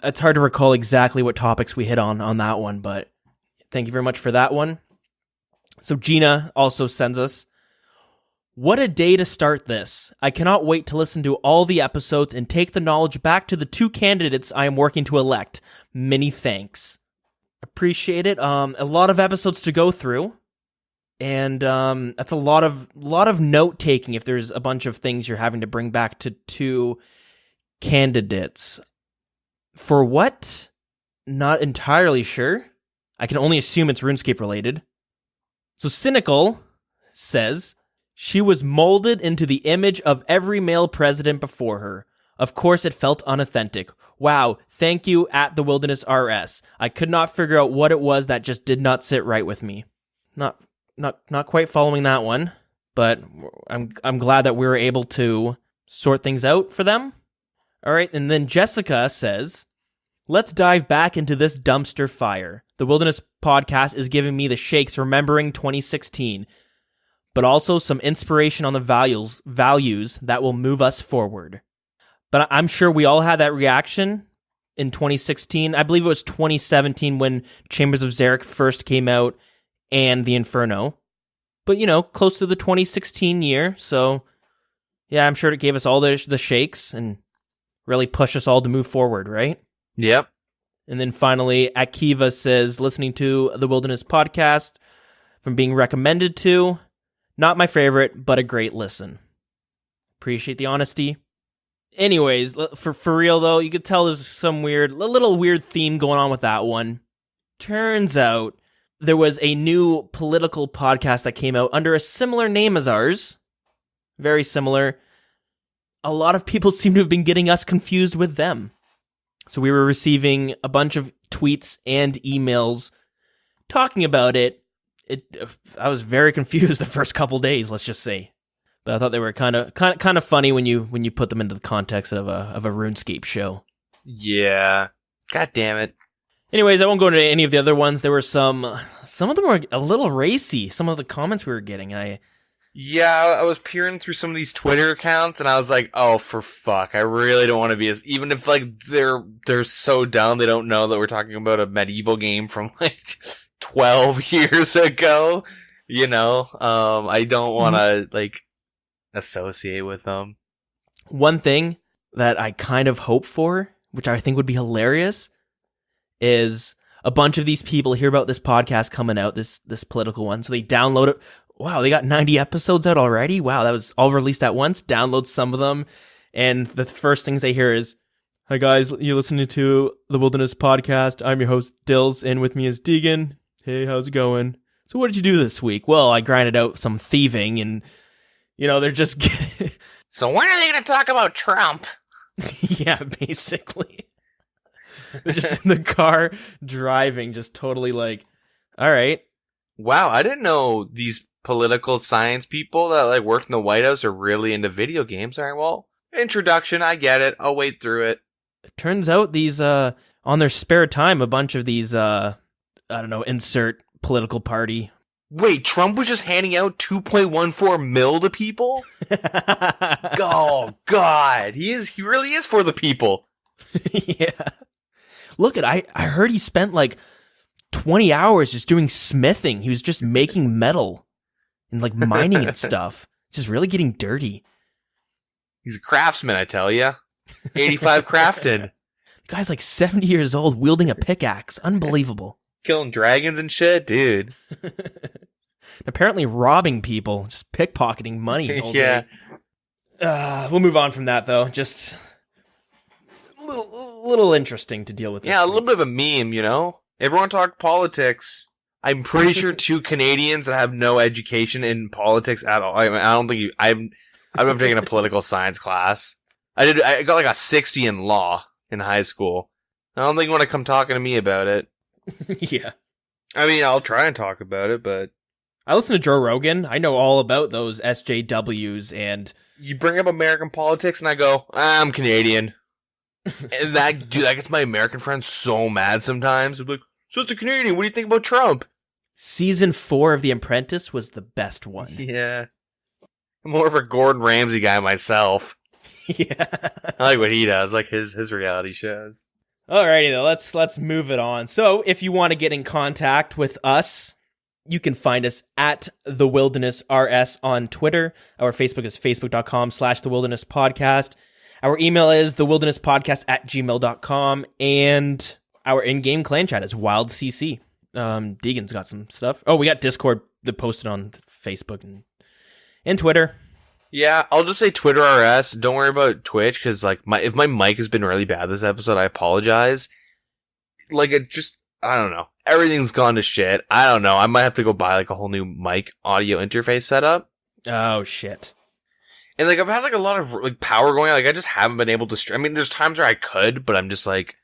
It's hard to recall exactly what topics we hit on that one, but thank you very much for that one. So Gina also sends us, what a day to start this. I cannot wait to listen to all the episodes and take the knowledge back to the 2 candidates I am working to elect. Many thanks. Appreciate it. A lot of episodes to go through. And that's a lot of note taking if there's a bunch of things you're having to bring back to 2 candidates. For what? Not entirely sure. I can only assume it's RuneScape related. So Cynical says, she was molded into the image of every male president before her. Of course, it felt unauthentic. Wow, thank you at the Wilderness RS. I could not figure out what it was that just did not sit right with me. Not quite following that one, but I'm glad that we were able to sort things out for them. All right, and then Jessica says, let's dive back into this dumpster fire. The Wilderness podcast is giving me the shakes remembering 2016. But also some inspiration on the values that will move us forward. But I'm sure we all had that reaction in 2016. I believe it was 2017 when Chambers of Xeric first came out and The Inferno. But, close to the 2016 year. So, yeah, I'm sure it gave us all the shakes and really pushed us all to move forward, right? Yep. And then finally, Akiva says, listening to the Wilderness podcast from being recommended to... Not my favorite, but a great listen. Appreciate the honesty. Anyways, for real though, you could tell there's a little weird theme going on with that one. Turns out there was a new political podcast that came out under a similar name as ours. Very similar. A lot of people seem to have been getting us confused with them. So we were receiving a bunch of tweets and emails talking about it. I was very confused the first couple days, let's just say. But I thought they were kind of funny when you put them into the context of a RuneScape show. Yeah. God damn it. Anyways, I won't go into any of the other ones. There were some of them were a little racy. Some of the comments we were getting. Yeah, I was peering through some of these Twitter accounts and I was like, oh, for fuck. I really don't want to be even if they're so dumb they don't know that we're talking about a medieval game from 12 years ago, I don't want to associate with them. One thing that I kind of hope for, which I think would be hilarious, is a bunch of these people hear about this podcast coming out, this political one, so they download it. Wow, they got 90 episodes out already? Wow, that was all released at once. Download some of them, and the first things they hear is, hi guys, you're listening to the Wilderness podcast. I'm your host, Dilz, and with me is Deagin. Hey, how's it going? So what did you do this week? Well, I grinded out some thieving and, they're just getting... So when are they going to talk about Trump? Yeah, basically. They're just in the car driving, just totally all right. Wow, I didn't know these political science people that work in the White House are really into video games. All right, well, introduction, I get it. I'll wait through it. It turns out these, on their spare time, a bunch of these, insert political party Wait, Trump was just handing out 2.14 mil to people? Oh, God. He really is for the people. Yeah. Look I heard he spent like 20 hours just doing smithing. He was just making metal and like mining and stuff. Just really getting dirty. He's a craftsman, I tell ya. 85 crafted. The guy's like 70 years old wielding a pickaxe. Unbelievable. Killing dragons and shit, dude. Apparently robbing people, just pickpocketing money. All Yeah. day. We'll move on from that though. Just a little interesting to deal with. Yeah, a little bit of a meme, you know? Everyone talk politics. I'm pretty sure 2 Canadians that have no education in politics at all. I don't think I've never taken a political science class. I got like a 60 in law in high school. I don't think you want to come talking to me about it. Yeah. I mean, I'll try and talk about it, but I listen to Joe Rogan. I know all about those SJWs and you bring up American politics and I go, I'm Canadian. And that gets my American friends so mad sometimes. I'm like, so it's a Canadian. What do you think about Trump? Season 4 of The Apprentice was the best one. Yeah. I'm more of a Gordon Ramsay guy myself. Yeah. I like what he does, like his reality shows. Alrighty though, let's move it on. So if you want to get in contact with us, you can find us at The Wilderness RS on Twitter. Our Facebook is facebook.com/thewildernesspodcast. Our email is thewildernesspodcast@gmail.com. And our in-game clan chat is WildCC. Deagin's got some stuff. Oh, we got Discord that posted on Facebook and Twitter. Yeah, I'll just say Twitter RS. Don't worry about Twitch, because like if my mic has been really bad this episode, I apologize. Like I don't know. Everything's gone to shit. I don't know. I might have to go buy like a whole new mic audio interface setup. Oh shit. And like I've had like a lot of like power going on. Like I just haven't been able to stream. I mean, there's times where I could, but I'm just like,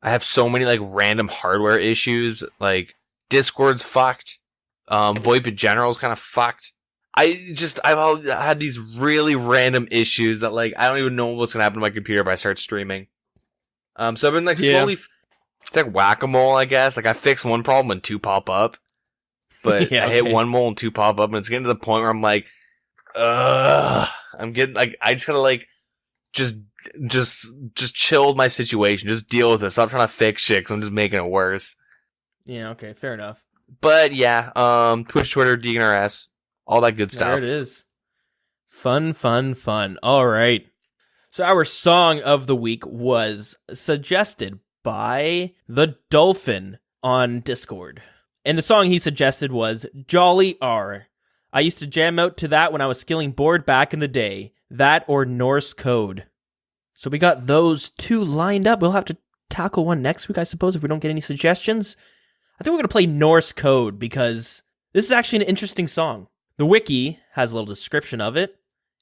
I have so many like random hardware issues. Like Discord's fucked. VoIP in general is kind of fucked. I've had these really random issues that like I don't even know what's gonna happen to my computer if I start streaming. So I've been like slowly. It's like whack-a-mole, I guess. Like I fix one problem and 2 pop up, but I hit one mole and 2 pop up, and it's getting to the point where I'm like, I'm getting like I just gotta like just chill with my situation, just deal with it. Stop trying to fix shit, 'cause I'm just making it worse. Yeah. Okay. Fair enough. But yeah, Twitch, Twitter, Deagin RS. All that good stuff. There it is. Fun. All right. So our song of the week was suggested by the Dolphin on Discord. And the song he suggested was Jolly R. I used to jam out to that when I was skilling board back in the day. That or Norse Code. So we got those 2 lined up. We'll have to tackle one next week, I suppose, if we don't get any suggestions. I think we're going to play Norse Code because this is actually an interesting song. The wiki has a little description of it,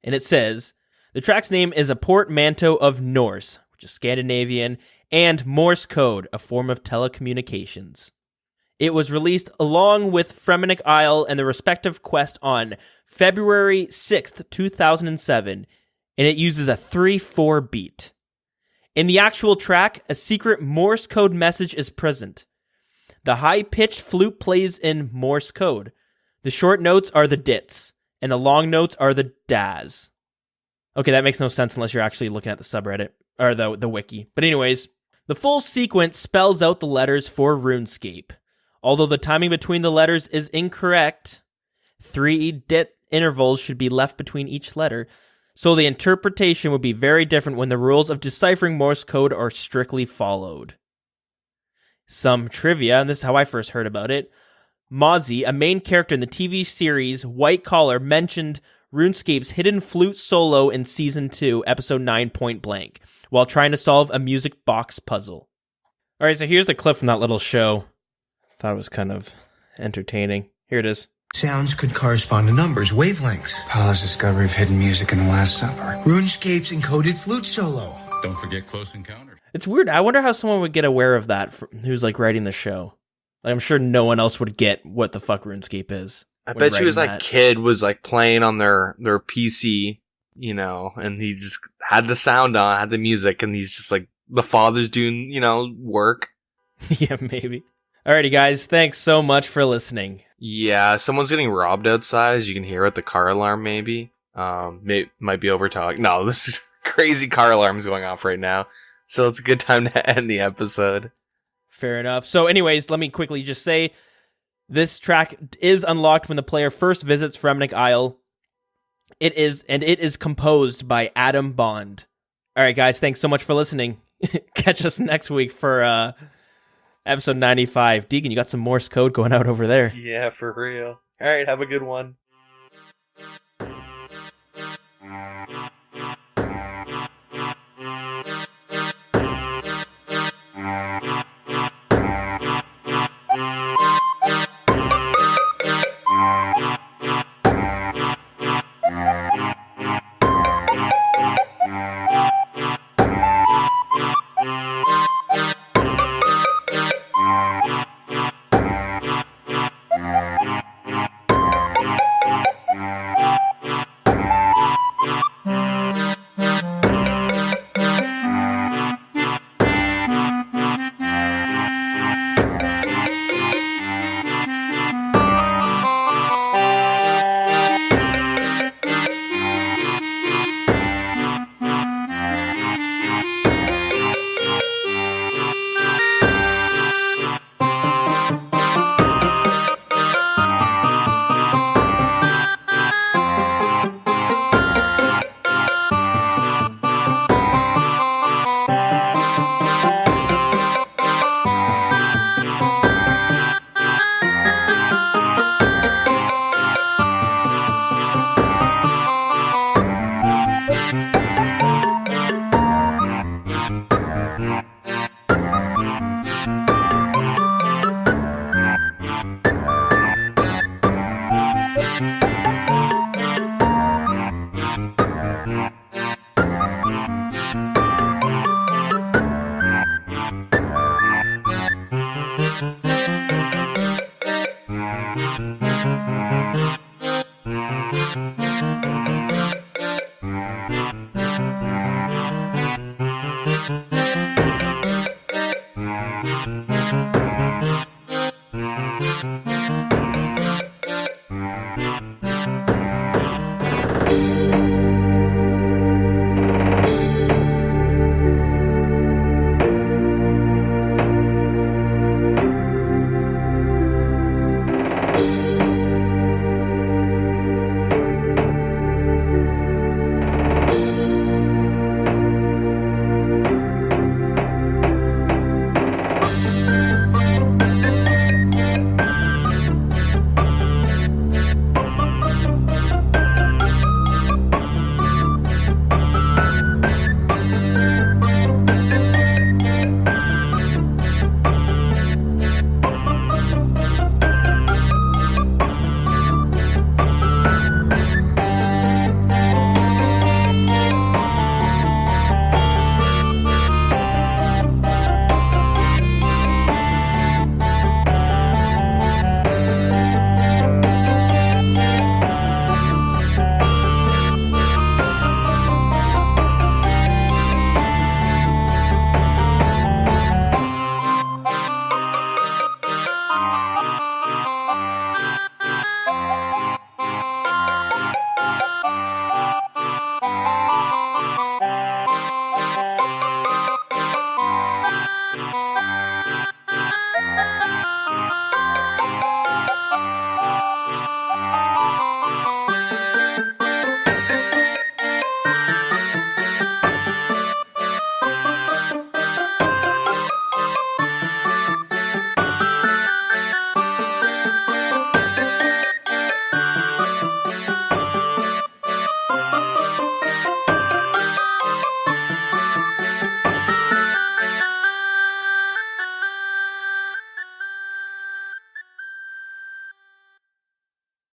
and it says, the track's name is a portmanteau of Norse, which is Scandinavian, and Morse code, a form of telecommunications. It was released along with Fremenic Isle and the respective quest on February 6th, 2007, and it uses a 3/4 beat. In the actual track, a secret Morse code message is present. The high-pitched flute plays in Morse code. The short notes are the dits, and the long notes are the das. Okay, that makes no sense unless you're actually looking at the subreddit, or the wiki. But anyways, the full sequence spells out the letters for RuneScape. Although the timing between the letters is incorrect, 3 dit intervals should be left between each letter, so the interpretation would be very different when the rules of deciphering Morse code are strictly followed. Some trivia, and this is how I first heard about it. Mozzie, a main character in the TV series White Collar, mentioned RuneScape's hidden flute solo in Season 2, Episode 9, Point Blank, while trying to solve a music box puzzle. Alright, so here's the clip from that little show. Thought it was kind of entertaining. Here it is. Sounds could correspond to numbers, wavelengths. Paula's discovery of hidden music in the Last Supper. RuneScape's encoded flute solo. Don't forget Close Encounters. It's weird. I wonder how someone would get aware of that who's like writing the show. Like, I'm sure no one else would get what the fuck RuneScape is. I bet you his like kid was like playing on their PC, you know, and he just had the sound on, had the music, and he's just like the father's doing, you know, work. Yeah, maybe. Alrighty, guys. Thanks so much for listening. Yeah, someone's getting robbed outside, as you can hear at the car alarm, maybe. Might be over talking. No, this is crazy car alarms going off right now. So it's a good time to end the episode. Fair enough. So anyways, let me quickly just say, this track is unlocked when the player first visits Fremnik Isle. It is composed by Adam Bond. All right, guys, thanks so much for listening. Catch us next week for episode 95. Deagin, you got some Morse code going out over there. Yeah, for real. All right, have a good one. Thank you.